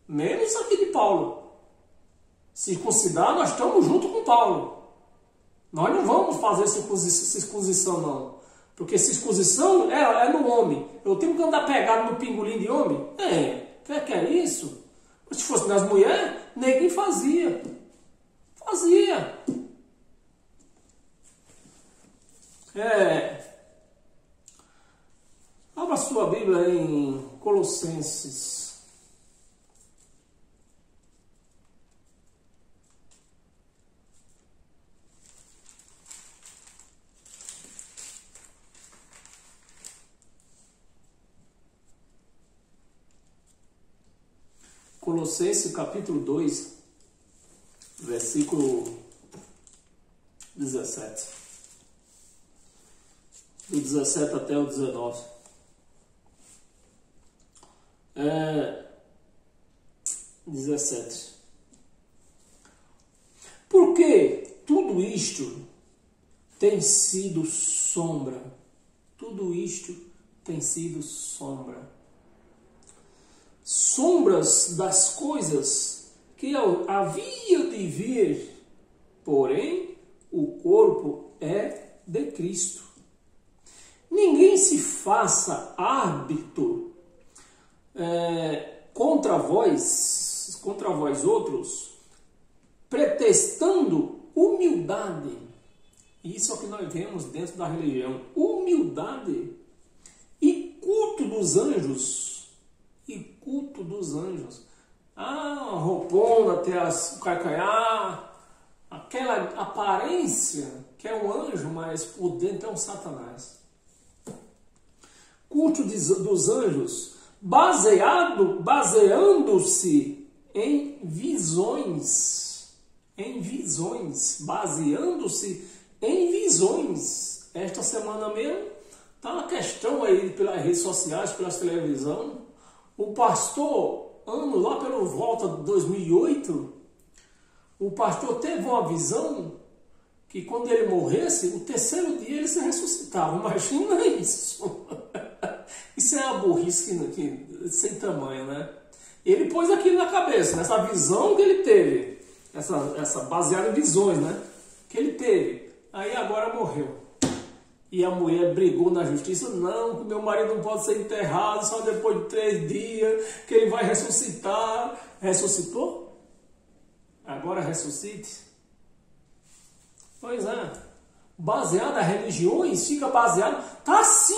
Menos isso aqui de Paulo. Circuncidar, nós estamos junto com Paulo. Nós não vamos fazer circuncisão, não. Porque circuncisão é no homem. Eu tenho que andar pegado no pingolim de homem? Que é isso? Mas se fosse nas mulheres, ninguém fazia. Fazia. Abra sua Bíblia em Colossenses. Colossenses capítulo 2, versículo 17. Do 17 até o 19. 17. Porque tudo isto tem sido sombra. Tudo isto tem sido sombra. Sombras das coisas que havia de vir, porém o corpo é de Cristo. Ninguém se faça árbitro contra vós outros, pretextando humildade. Isso é o que nós vemos dentro da religião. Humildade e culto dos anjos. Culto dos anjos. Roupona até o calcanhar, aquela aparência que é um anjo, mas por dentro é um satanás. Culto dos anjos, baseando-se em visões. Baseando-se em visões. Esta semana mesmo está uma questão aí pelas redes sociais, pelas televisões. O pastor, lá pelo volta de 2008, o pastor teve uma visão que quando ele morresse, o terceiro dia ele se ressuscitava. Imagina isso. Isso é uma burrice sem tamanho, né? Ele pôs aquilo na cabeça, nessa visão que ele teve, essa baseada em visões, né? Que ele teve. Aí agora morreu. E a mulher brigou na justiça, não, que meu marido não pode ser enterrado só depois de 3 dias, que ele vai ressuscitar. Ressuscitou? Agora ressuscite? Pois é. Baseado em religiões, fica baseado, tá assim,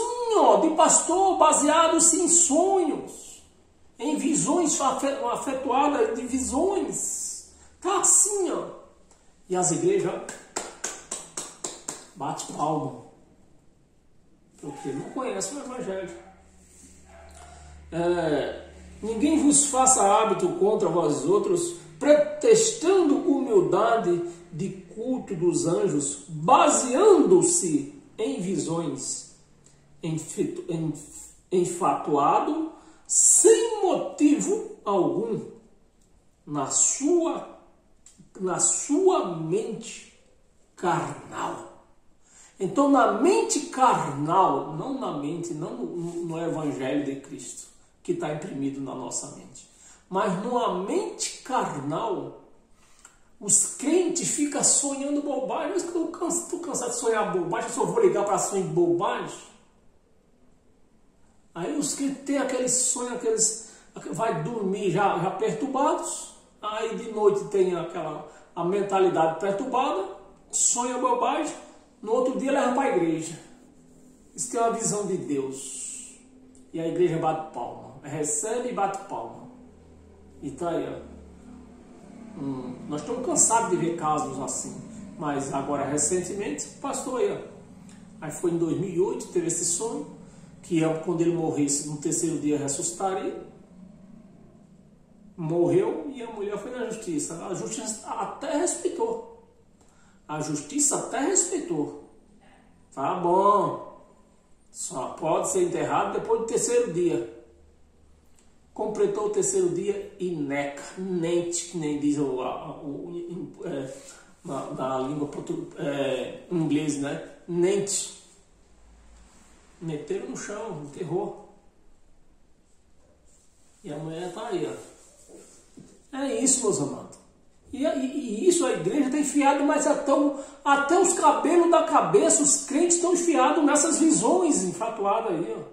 de pastor, baseado-se em sonhos, em visões, afetuadas de visões. Tá assim, E as igrejas bate palma. Porque não conhece o Evangelho. Ninguém vos faça hábito contra vós outros, pretextando humildade de culto dos anjos, baseando-se em visões, enfatuado, sem motivo algum, na sua mente carnal. Então, na mente carnal, não na mente, não no Evangelho de Cristo, que está imprimido na nossa mente, mas numa mente carnal, os crentes ficam sonhando bobagem. Mas eu estou cansado de sonhar bobagem, eu só vou ligar para sonho de bobagem. Aí os crentes têm aqueles sonhos, vai dormir já perturbados, aí de noite tem a mentalidade perturbada, sonha bobagem, no outro dia leva para a igreja. Isso tem uma visão de Deus. E a igreja bate palma, recebe e bate palma. E tá aí, ó. Nós estamos cansados de ver casos assim, mas agora recentemente, pastor aí foi em 2008, teve esse sonho, que quando ele morresse, no terceiro dia ressuscitaria, morreu e a mulher foi na justiça, a justiça até respeitou, tá bom, só pode ser enterrado depois do terceiro dia. Completou o terceiro dia e nente, que nem diz na língua inglesa, né? Nente. Meteram no chão, enterrou. E a mulher está aí, ó. É isso, meus amados. E isso a igreja está enfiada, mas até os cabelos da cabeça, os crentes estão enfiados nessas visões infatuadas aí, ó.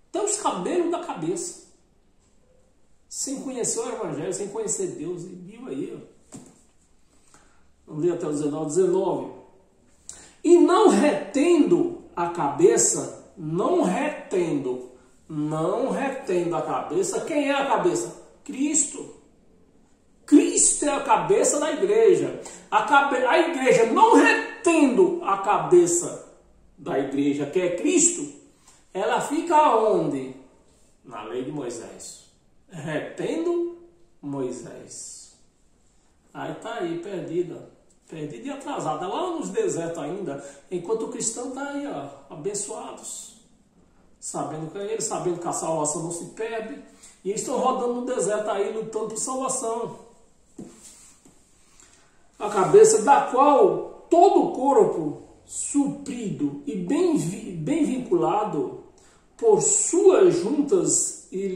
Até os cabelos da cabeça. Sem conhecer o Evangelho, sem conhecer Deus. E viu aí, ó. Vamos ler até o 19. E não retendo a cabeça, não retendo a cabeça. Quem é a cabeça? Cristo. Cristo é a cabeça da igreja. A igreja não retendo a cabeça da igreja, que é Cristo, ela fica onde? Na lei de Moisés. Retendo Moisés. Aí tá aí, perdida e atrasada, lá nos desertos ainda, enquanto o cristão tá aí, ó, abençoados, sabendo que a salvação não se perde, e eles estão rodando no deserto aí, lutando por salvação. A cabeça da qual todo o corpo, suprido e bem vinculado por suas juntas e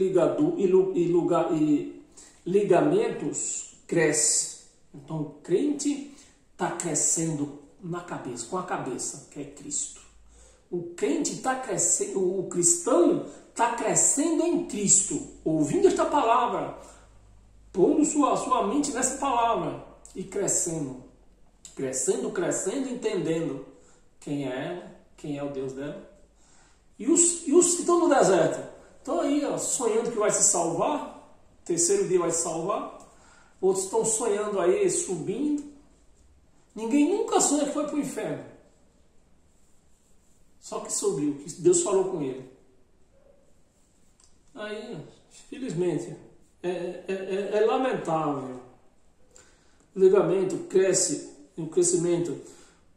ligamentos, cresce. Então o crente está crescendo na cabeça, com a cabeça, que é Cristo. O crente está crescendo, o cristão está crescendo em Cristo, ouvindo esta palavra, pondo sua mente nessa palavra e crescendo, entendendo quem é ela, quem é o Deus dela. E os que estão no deserto estão aí, ó, sonhando que vai se salvar, terceiro dia vai se salvar. Outros estão sonhando aí, subindo. Ninguém nunca sonha que foi para o inferno. Só que subiu, que Deus falou com ele. Aí, felizmente, é lamentável. O ligamento cresce, um crescimento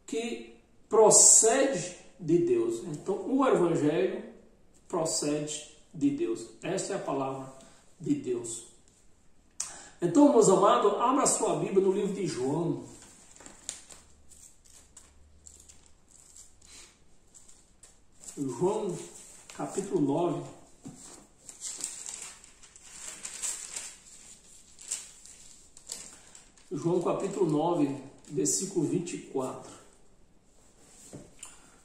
que procede de Deus. Então, o Evangelho procede de Deus. Esta é a palavra de Deus. Então, meus amados, abra sua Bíblia no livro de João. João, capítulo 9. João, capítulo 9, versículo 24.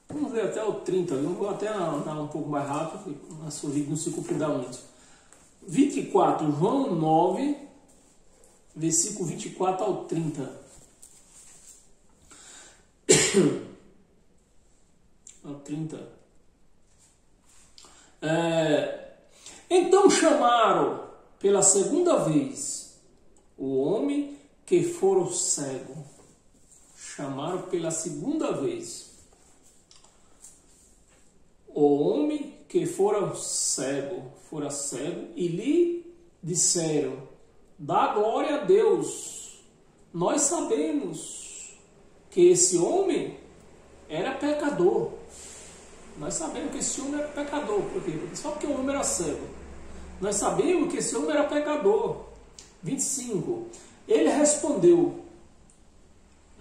Vamos ler até o 30. Eu vou até andar um pouco mais rápido, porque o nosso vídeo não se cumprirá muito. 24, João 9, versículo 24 ao 30. Ao 30. Então chamaram pela segunda vez o homem que fora cego. Chamaram pela segunda vez o homem que fora cego, e lhe disseram: dá glória a Deus. Nós sabemos que esse homem era pecador. Nós sabemos que esse homem era pecador. Por quê? Só porque o homem era cego. Nós sabemos que esse homem era pecador. 25. Ele respondeu.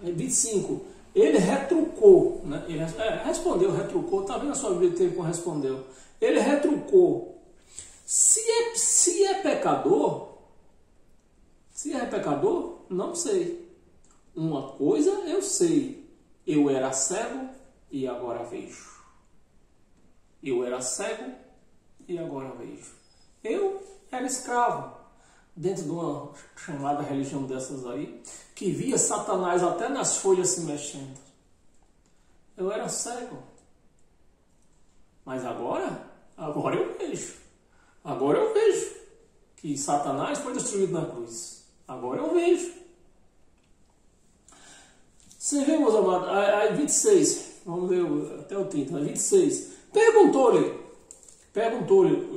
25. ele retrucou, né? Ele respondeu, retrucou, está vendo a sua Bíblia que respondeu? Ele retrucou. Se é pecador, não sei. Uma coisa eu sei, eu era cego e agora vejo. Eu era cego e agora vejo. Eu era escravo, dentro de uma chamada religião dessas aí, que via Satanás até nas folhas se mexendo. Eu era cego. Mas agora eu vejo. Agora eu vejo que Satanás foi destruído na cruz. Agora eu vejo. Você vê, meus amados, aí 26, vamos ver até o 30, 26. Perguntou-lhe,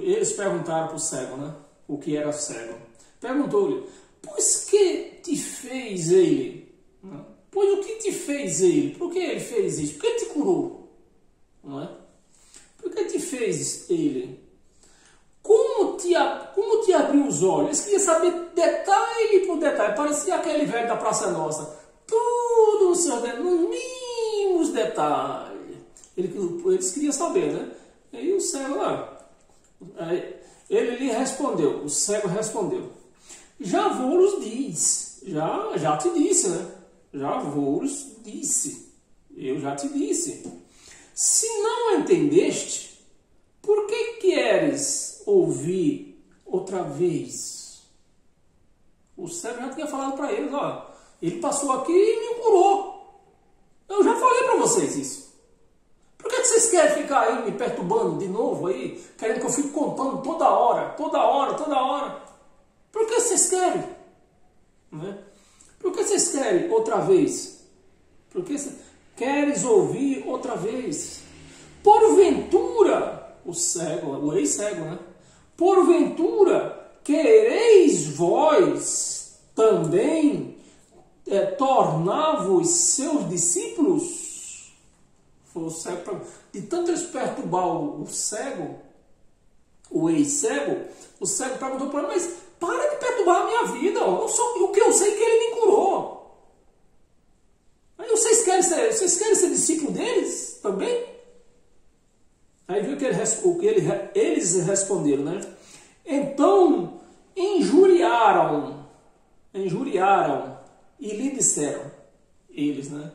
eles perguntaram para o cego, né? O que era cego. Perguntou-lhe, pois que te fez ele? Pois o que te fez ele? Por que ele fez isso? Por que te curou? Não é? Por que te fez ele? Como te abriu os olhos? Eles queriam saber detalhe por detalhe. Parecia aquele velho da Praça Nossa. Tudo nos mínimos detalhes. Eles queriam saber, né? E aí o cego lá. Ele lhe respondeu. O cego respondeu. Já vos diz. Já te disse, né? Já vos disse. Eu já te disse. Se não entendeste, por que queres ouvir outra vez? O cego já tinha falado para eles, ó. Ele passou aqui e me curou. Eu já falei para vocês isso. Por que vocês querem ficar aí me perturbando de novo aí? Querendo que eu fique contando toda hora? Por que vocês querem? Né? Por que vocês querem outra vez? Por que queres ouvir outra vez? Porventura, o ex-cego, né? Porventura, quereis vós também tornar-vos seus discípulos? Foi o cego, de tanto eles perturbar o cego, o ex-cego, o cego perguntou para ele, mas para de perturbar a minha vida, o que eu sei é que ele me curou. Aí vocês querem ser discípulo deles também? Aí viu eles responderam, né? Então injuriaram e lhe disseram, eles, né?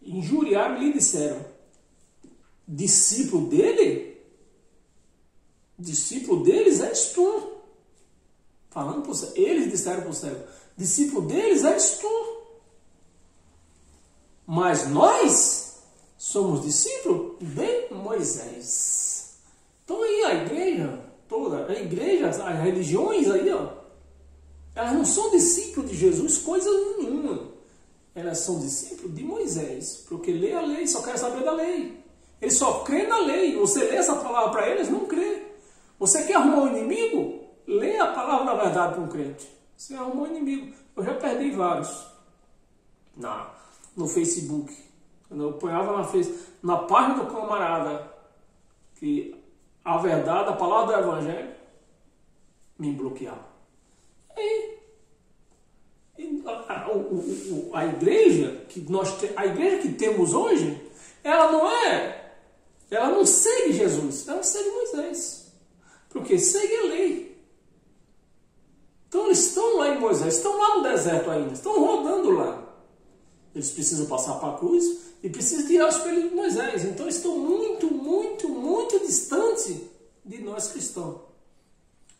Injuriaram e lhe disseram, discípulo dele? Discípulo deles és tu. Falando para o cego, eles disseram para o cego, discípulo deles és tu. Mas nós somos discípulos de Moisés. Então aí a igreja toda, as religiões aí, ó, elas não são discípulos de Jesus coisa nenhuma. Elas são discípulos de Moisés, porque lê a lei, só quer saber da lei. Eles só crê na lei. Você lê essa palavra para eles, não crê. Você quer arrumar um inimigo? Lê a palavra da verdade para um crente. Você arrumou um inimigo. Eu já perdi vários no Facebook. Quando eu apanhava na página do camarada que a verdade, a palavra do evangelho, me bloqueava. Aí a igreja que temos hoje, ela não segue Jesus, ela segue Moisés, porque segue a lei. Então eles estão lá em Moisés, estão lá no deserto ainda, estão rodando lá. Eles precisam passar para a cruz e precisam tirar os espelho de Moisés. Então estão muito, muito, muito distante de nós cristãos,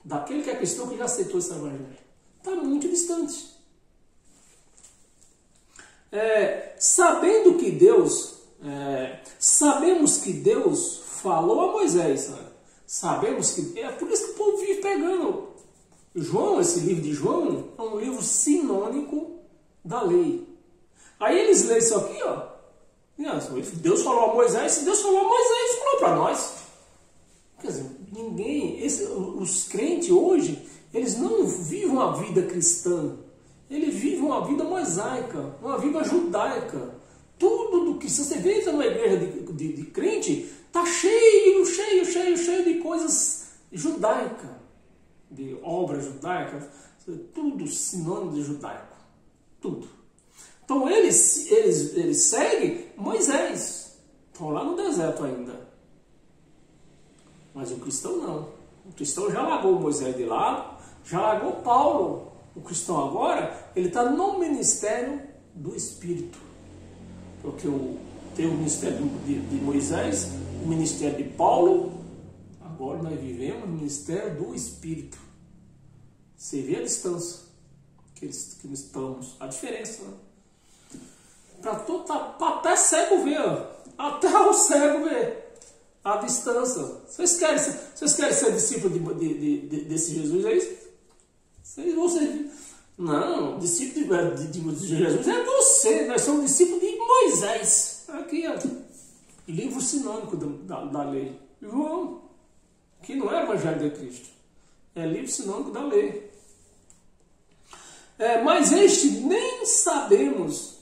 daquele que é cristão que já aceitou esse evangelho. Está muito distante. Sabemos que Deus falou a Moisés, né? Sabemos que é por isso que o povo vive pegando João. Esse livro de João é um livro sinônico da lei. Aí eles leem isso aqui, ó. Deus falou a Moisés, se Deus falou a Moisés, falou para nós. Quer dizer, os crentes hoje, eles não vivem uma vida cristã. Eles vivem uma vida mosaica, uma vida judaica. Tudo do que você vê numa igreja de crente, está cheio de coisas judaicas, de obras judaicas, tudo sinônimo de judaico. Tudo. Então eles seguem Moisés. Estão lá no deserto ainda. Mas o cristão não. O cristão já largou Moisés de lado, já largou Paulo. O cristão agora, ele está no ministério do Espírito. Porque tem o ministério de Moisés, o ministério de Paulo. Agora nós vivemos no ministério do Espírito. Você vê a distância que estamos. A diferença, né? Para até cego ver. Até o cego ver. A distância. Vocês querem ser discípulos desse Jesus aí? Não, discípulo de Jesus é você. Nós somos discípulos de Moisés. Aqui, ó. Livro sinônico da lei. João, que não é o Evangelho de Cristo. É livro sinônico da lei. Mas este nem sabemos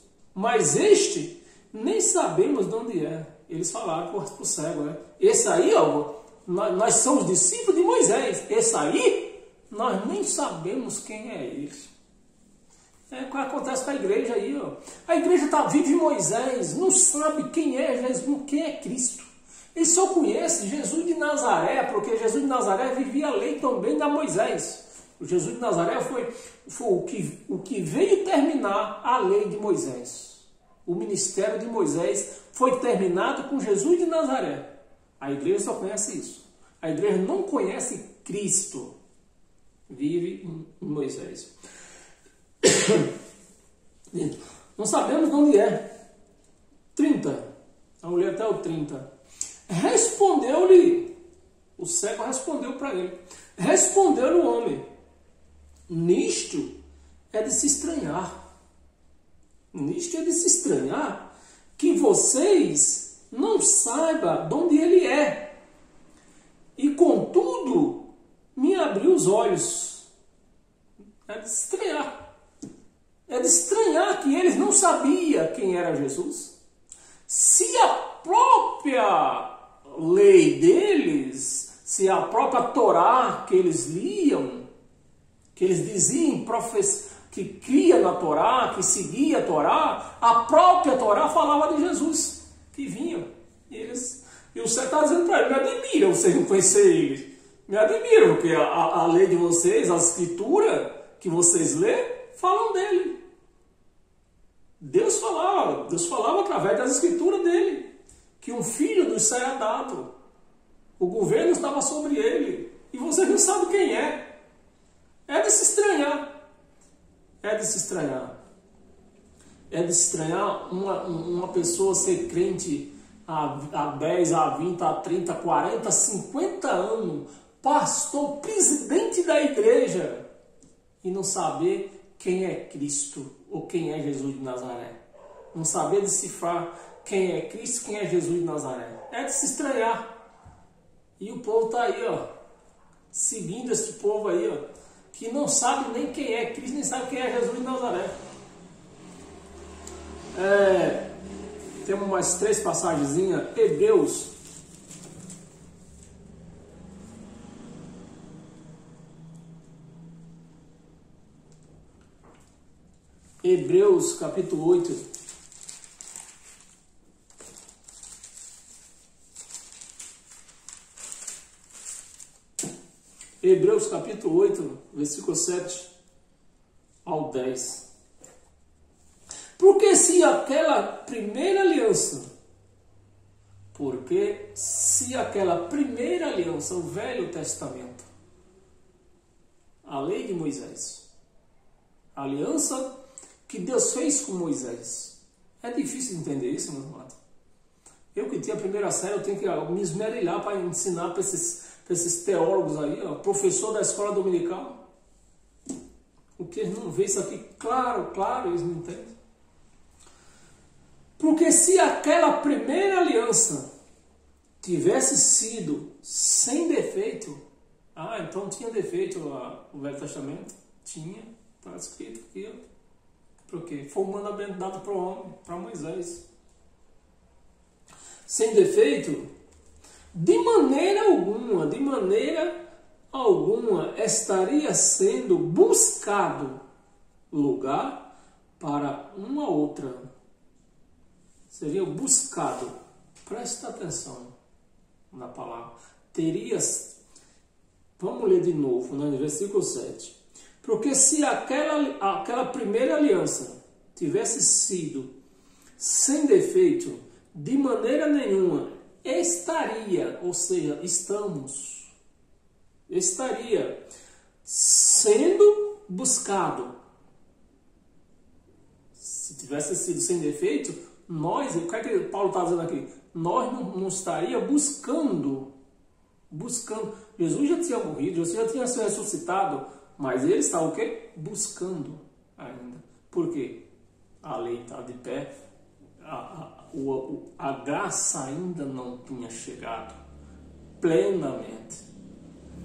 de onde é. Eles falaram para o cego, né? Esse aí, ó, nós somos discípulos de Moisés. Esse aí, nós nem sabemos quem é ele. É o que acontece com a igreja aí, ó. A igreja vive em Moisés, não sabe quem é Jesus, quem é Cristo. Ele só conhece Jesus de Nazaré, porque Jesus de Nazaré vivia a lei também da Moisés. O Jesus de Nazaré foi o que veio terminar a lei de Moisés. O ministério de Moisés foi terminado com Jesus de Nazaré. A igreja só conhece isso. A igreja não conhece Cristo. Vive em Moisés. Não sabemos de onde é. 30. Vamos ler até o 30. Respondeu-lhe, o cego respondeu para ele. Respondeu-lhe o homem: nisto é de se estranhar. Nisto é de se estranhar que vocês não saibam de onde ele é. E contudo, me abriu os olhos. É de se estranhar. É de estranhar que eles não sabiam quem era Jesus. Se a própria lei deles, se a própria Torá que eles liam, que eles diziam, que cria na Torá, que seguia a Torá, a própria Torá falava de Jesus, que vinha. E o cego está dizendo para ele: me admira vocês não conhecerem ele. Me admira, porque a lei de vocês, a escritura que vocês lêem, falam dele. Deus falava através das escrituras dele, que um filho nos será dado. O governo estava sobre ele. E vocês não sabem quem é. É de se estranhar. É de se estranhar. É de se estranhar uma pessoa ser crente há 10, há 20, há 30, 40, 50 anos, pastor, presidente da igreja, e não saber quem é Cristo ou quem é Jesus de Nazaré. Não saber decifrar quem é Cristo, quem é Jesus de Nazaré. É de se estranhar. E o povo está aí, ó, seguindo esse povo aí, ó, que não sabe nem quem é Cristo, nem sabe quem é Jesus de Nazaré. Temos mais 3 passagenzinhas. Hebreus capítulo 8. Hebreus capítulo 8, versículo 7 ao 10. Porque se aquela primeira aliança, o Velho Testamento, a lei de Moisés, a aliança que Deus fez com Moisés, é difícil de entender isso, meu irmão. Eu que tinha a primeira série, eu tenho que me esmerilhar para ensinar para esses teólogos aí, ó, professor da escola dominical. Porque eles não veem isso aqui claro, eles não entendem. Porque se aquela primeira aliança tivesse sido sem defeito, então tinha defeito o Velho Testamento? Tinha, está escrito aqui, ó. Porque foi um mandamento dado para o homem, para Moisés. Sem defeito, de maneira alguma estaria sendo buscado lugar para uma outra. Seria buscado. Presta atenção na palavra. Terias, vamos ler de novo, no versículo 7. Porque se aquela primeira aliança tivesse sido sem defeito, de maneira nenhuma estaria, ou seja, estaria sendo buscado. Se tivesse sido sem defeito, nós, o que é que Paulo está dizendo aqui? Nós não estaria buscando. Jesus já tinha morrido, Jesus já tinha sido ressuscitado, mas ele está o quê? Buscando ainda. Por quê? A lei está de pé, a graça ainda não tinha chegado plenamente.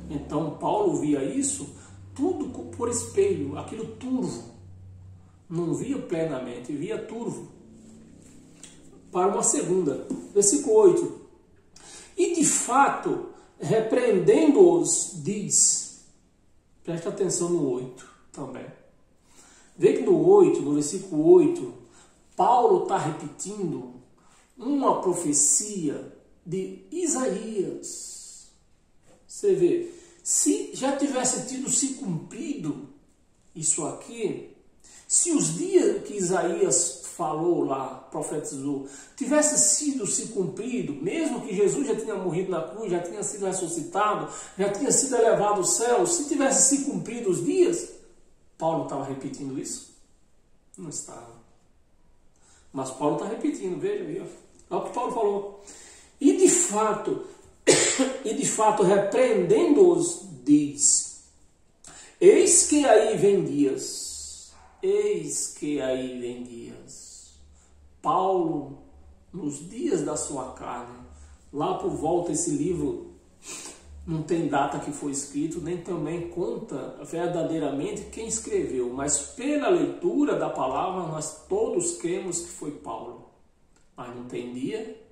Então Paulo via isso tudo por espelho, aquilo turvo. Não via plenamente, via turvo. Para uma segunda, versículo 8. E de fato, repreendendo-os, diz, preste atenção no 8 também. Vê que no 8, no versículo 8, Paulo está repetindo uma profecia de Isaías. Você vê, se já tivesse tido se cumprido isso aqui, se os dias que Isaías falou lá, profetizou, tivesse sido se cumprido, mesmo que Jesus já tinha morrido na cruz, já tinha sido ressuscitado, já tinha sido elevado ao céu, se tivesse se cumprido os dias, Paulo estava repetindo isso? Não estava. Mas Paulo está repetindo, veja aí, ó. Olha o que Paulo falou. E de fato, repreendendo-os, diz: eis que aí vem dias. Eis que aí vem dias. Paulo, nos dias da sua carne, lá por volta, esse livro não tem data que foi escrito, nem também conta verdadeiramente quem escreveu, mas pela leitura da palavra nós todos cremos que foi Paulo. Mas não tem dia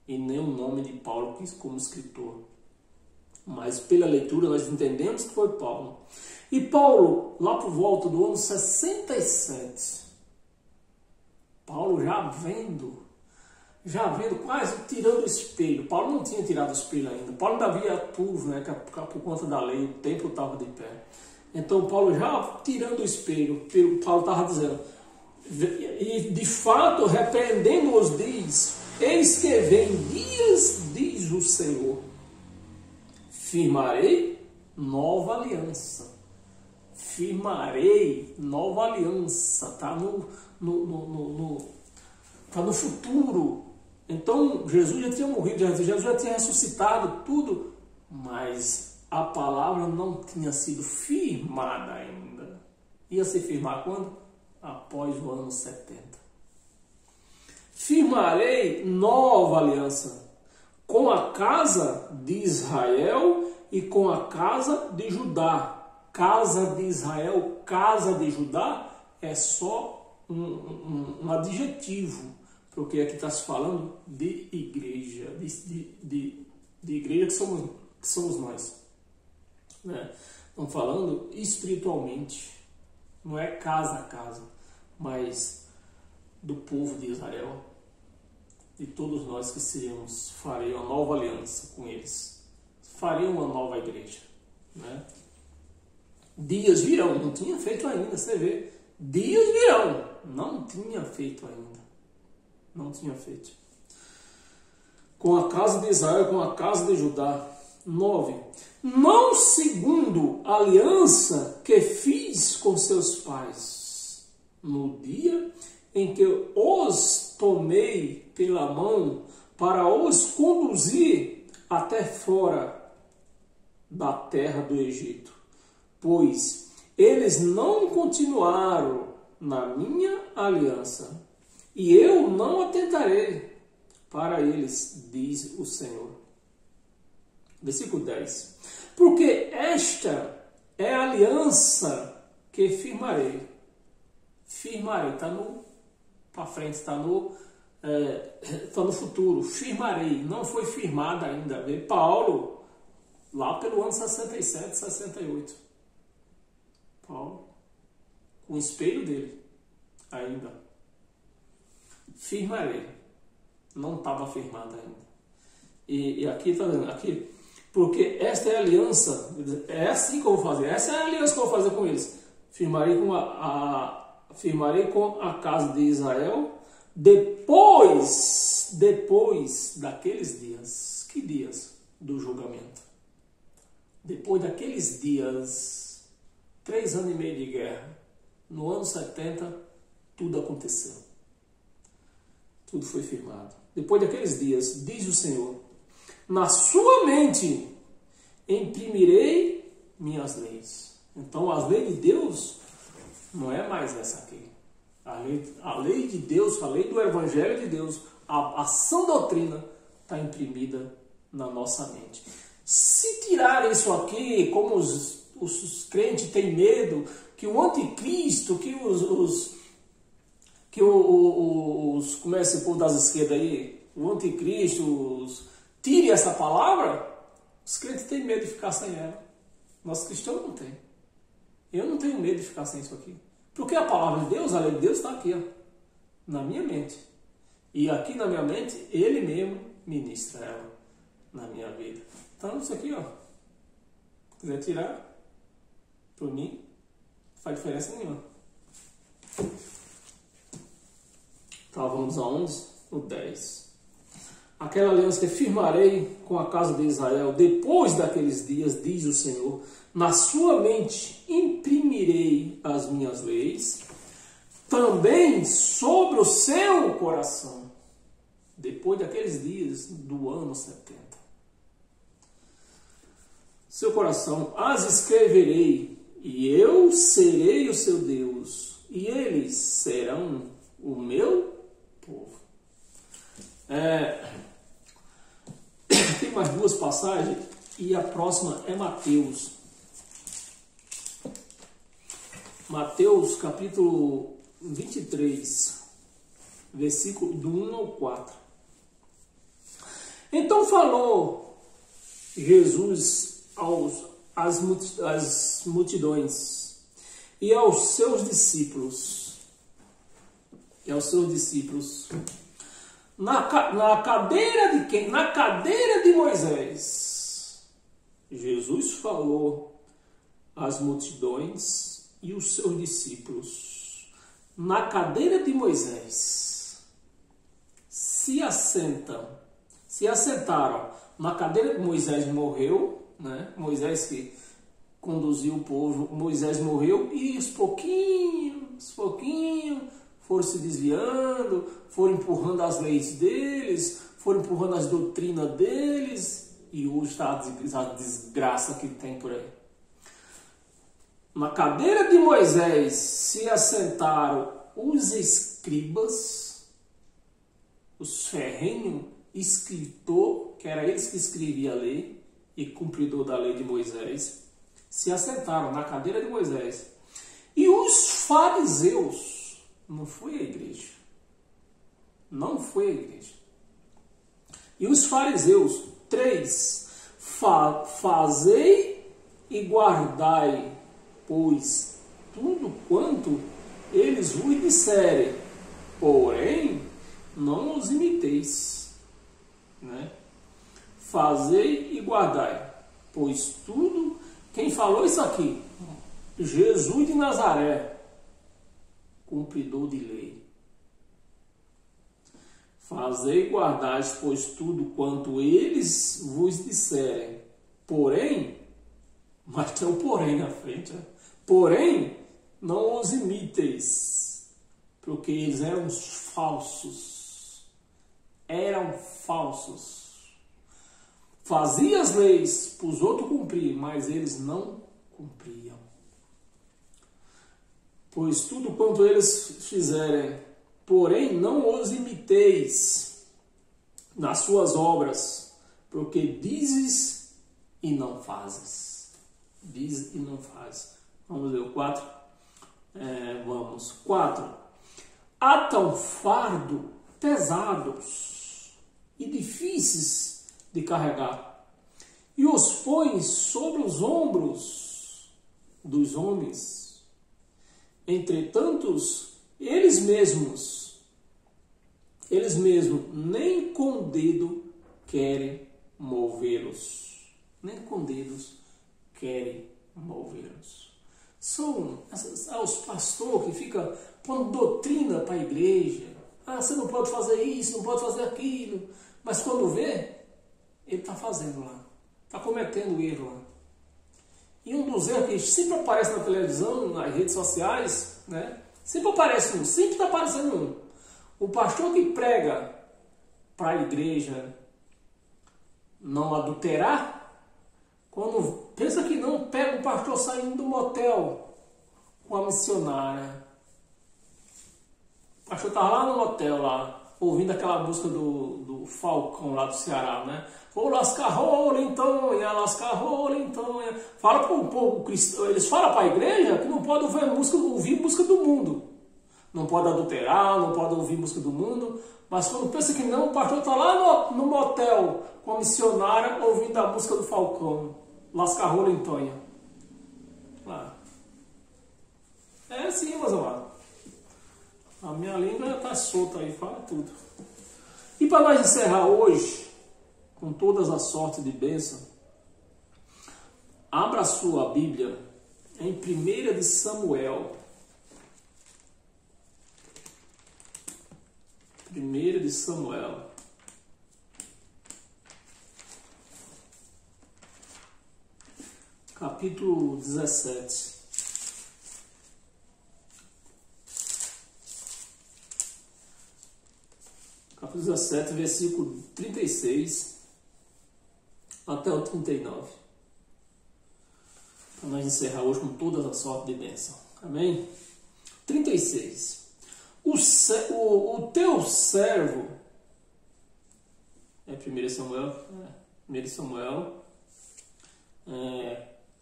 e nem o nome de Paulo como escritor. Mas pela leitura nós entendemos que foi Paulo. E Paulo, lá por volta do ano 67, Paulo já vendo, quase tirando o espelho. Paulo não tinha tirado o espelho ainda. Paulo ainda via turvo, né, por conta da lei, o templo estava de pé. Então Paulo já tirando o espelho, Paulo estava dizendo, e de fato repreendendo-os diz: eis que vem dias, diz o Senhor, firmarei nova aliança. Firmarei nova aliança. Está no futuro. Então Jesus já tinha morrido, Jesus já tinha ressuscitado, tudo, mas a palavra não tinha sido firmada ainda. Ia se firmar quando? Após o ano 70. Firmarei nova aliança com a casa de Israel e com a casa de Judá. Casa de Israel, casa de Judá é só um adjetivo, porque aqui está se falando de igreja, de igreja que somos nós. Né? Estamos falando espiritualmente, não é casa a casa, mas do povo de Israel, de todos nós que farei uma nova aliança com eles, farei uma nova igreja. Né? Dias virão, não tinha feito ainda, você vê. Dias virão, não tinha feito ainda. Não tinha feito. Com a casa de Israel, com a casa de Judá. 9. Não segundo a aliança que fiz com seus pais, no dia em que os tomei pela mão para os conduzir até fora da terra do Egito. Pois eles não continuaram na minha aliança, e eu não atentarei para eles, diz o Senhor. Versículo 10. Porque esta é a aliança que firmarei. Firmarei, está para frente, está no futuro. Firmarei, não foi firmada ainda. Vê Paulo, lá pelo ano 67, 68. Paulo, com o espelho dele. ainda. Firmarei. Não estava firmada ainda. E aqui está dizendo, aqui, porque esta é a aliança, é assim que eu vou fazer, essa é a aliança que eu vou fazer com eles. Firmarei com a casa de Israel depois daqueles dias. Que dias? Do julgamento. Depois daqueles dias, 3 anos e meio de guerra, no ano 70, tudo aconteceu. Tudo foi firmado. Depois daqueles dias, diz o Senhor, na sua mente imprimirei minhas leis. Então, as leis de Deus não é mais essa aqui. A lei de Deus, a lei do Evangelho de Deus, a sã doutrina está imprimida na nossa mente. Se tirar isso aqui, como os crentes têm medo, que o anticristo, que como é esse povo das esquerdas aí, o anticristo, tire essa palavra, os crentes têm medo de ficar sem ela. Nós cristãos não tem. Eu não tenho medo de ficar sem isso aqui. Porque a palavra de Deus, a lei de Deus está aqui, ó, na minha mente. E aqui na minha mente, Ele mesmo ministra ela na minha vida. Então isso aqui, ó, se quiser tirar, por mim, não faz diferença nenhuma. Então vamos aonde? No 10. Aquela aliança que firmarei com a casa de Israel depois daqueles dias, diz o Senhor, na sua mente imprimirei as minhas leis, também sobre o seu coração, depois daqueles dias do ano 70. Seu coração as escreverei, e eu serei o seu Deus, e eles serão o meu povo. Tem mais 2 passagens, e a próxima é Mateus. Mateus capítulo 23, versículo do 1 ao 4. Então falou Jesus às multidões e aos seus discípulos. Na cadeira de quem? Na cadeira de Moisés. Jesus falou às multidões e os seus discípulos. Na cadeira de Moisés. Se assentaram. Na cadeira de Moisés morreu, né? Moisés que conduziu o povo, Moisés morreu e os pouquinhos foram se desviando, foram empurrando as leis deles, foram empurrando as doutrinas deles, e hoje está a desgraça que tem por aí. Na cadeira de Moisés se assentaram os escribas, os ferrenhos escritor, que era eles que escreviam a lei e cumpridor da lei de Moisés, se assentaram na cadeira de Moisés. E os fariseus, não foi a igreja, e os fariseus, 3, fazei e guardai, pois tudo quanto eles vos disserem, porém não os imiteis, né? Fazei e guardai, pois tudo, quem falou isso aqui? Jesus de Nazaré, cumpridor de lei. Fazei e guardai, pois tudo quanto eles vos disserem, porém, mas tem um porém na frente, né? Porém, não os imiteis, porque eles eram falsos. Faziam as leis para os outros cumprir, mas eles não cumpriam. Pois tudo quanto eles fizerem, porém não os imiteis nas suas obras, porque dizes e não fazes. Diz e não faz. Vamos ver o 4. 4. Atam fardo pesados e difíceis de carregar, e os põem sobre os ombros dos homens. Entretanto, eles mesmos, nem com o dedo querem movê-los. Nem com dedos querem movê-los. São os pastores que ficam pondo doutrina para a igreja. Ah, você não pode fazer isso, não pode fazer aquilo. Mas quando vê, ele está fazendo lá. Está cometendo erro lá. E um dos erros que sempre aparece na televisão, nas redes sociais, né? Sempre aparece um, sempre está aparecendo um. O pastor que prega para a igreja não adulterar, quando pensa que não, pega o pastor saindo do motel com a missionária. O pastor estava lá no motel, lá, ouvindo aquela música do Falcão lá do Ceará, né? Ô lascar rola, Tonha, lascar rola, Tonha. Fala para o povo cristão, eles falam para a igreja que não pode ouvir música do mundo. Não pode adulterar, não pode ouvir música do mundo. Mas quando pensa que não, o pastor está lá no motel com a missionária ouvindo a música do Falcão. Lascar rola, Tonha. Ah. É assim, meus amados. A minha língua está solta aí, fala tudo. E para nós encerrar hoje, com todas as sortes de bênção, abra a sua Bíblia em 1 de Samuel. 1 de Samuel. Capítulo 17. Capítulo 17, versículo 36 até o 39. Para nós encerrar hoje com todas as sortes de bênção. Amém? 36. O teu servo, é 1 Samuel, 1 Samuel,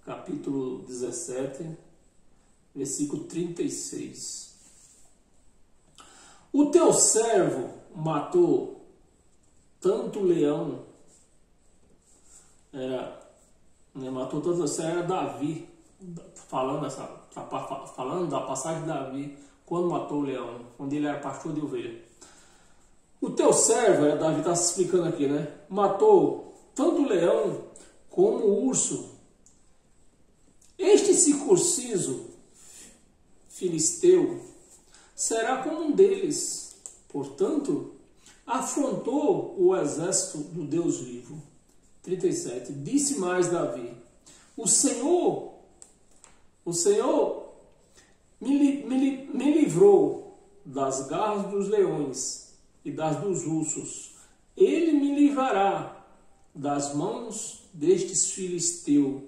capítulo 17, versículo 36. O teu servo matou tanto leão, matou tanto leão, era Davi, falando da passagem de Davi, quando matou o leão, quando ele era pastor de ovelha. O teu servo, Davi está se explicando aqui, né? Matou tanto o leão como o urso. Este circunciso filisteu será como um deles. Portanto, afrontou o exército do Deus vivo. 37. Disse mais Davi: O Senhor me livrou das garras dos leões e das dos ursos. Ele me livrará das mãos destes filisteus.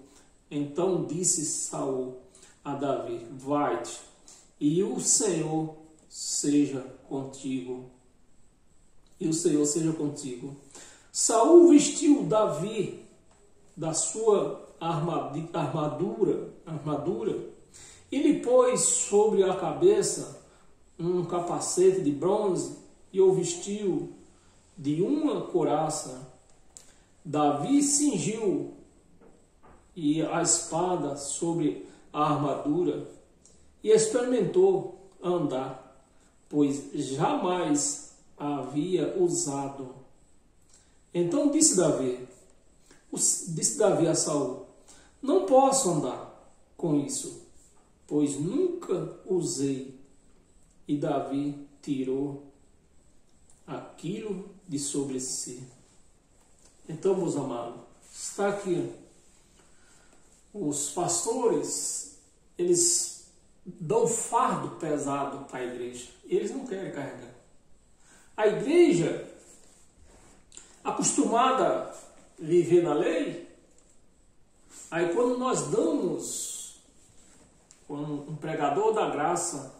Então disse Saul a Davi: Vai-te, e o Senhor seja contigo. E o Senhor seja contigo. Saul vestiu Davi da sua armadura e lhe pôs sobre a cabeça um capacete de bronze e o vestiu de uma couraça. Davi cingiu e a espada sobre a armadura e experimentou andar, pois jamais a havia usado. Então disse Davi a Saul: Não posso andar com isso, pois nunca usei. E Davi tirou aquilo de sobre si. Então, meus amados, está aqui. Os pastores, eles dão fardo pesado para a igreja. Eles não querem carregar. A igreja, acostumada a viver na lei, aí quando nós damos, quando um pregador da graça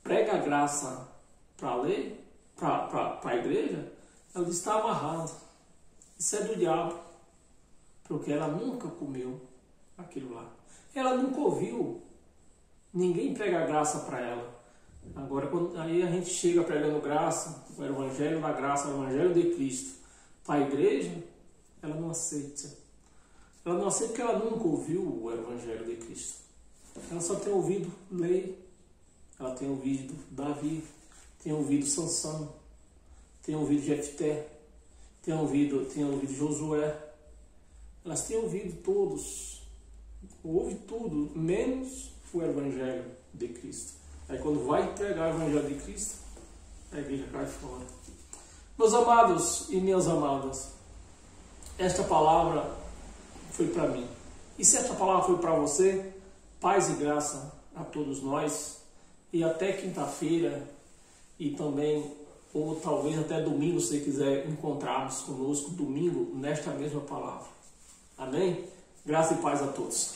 prega a graça para a lei, para a igreja, ela está amarrada. Isso é do diabo, porque ela nunca comeu aquilo lá. Ela nunca ouviu ninguém pregar graça para ela. Agora, aí a gente chega pregando graça, o evangelho da graça, o evangelho de Cristo, para a igreja, ela não aceita. Ela não aceita porque ela nunca ouviu o evangelho de Cristo. Ela só tem ouvido lei. ela tem ouvido Davi, tem ouvido Sansão, tem ouvido Jefté, tem ouvido Josué. Elas têm ouvido todos, ouve tudo, menos o Evangelho de Cristo. Aí quando vai pregar o Evangelho de Cristo, a igreja cai fora. Meus amados e minhas amadas, esta palavra foi para mim. E se esta palavra foi para você, paz e graça a todos nós. E até quinta-feira, e também, ou talvez até domingo, se você quiser encontrarmos conosco domingo nesta mesma palavra. Amém? Graça e paz a todos.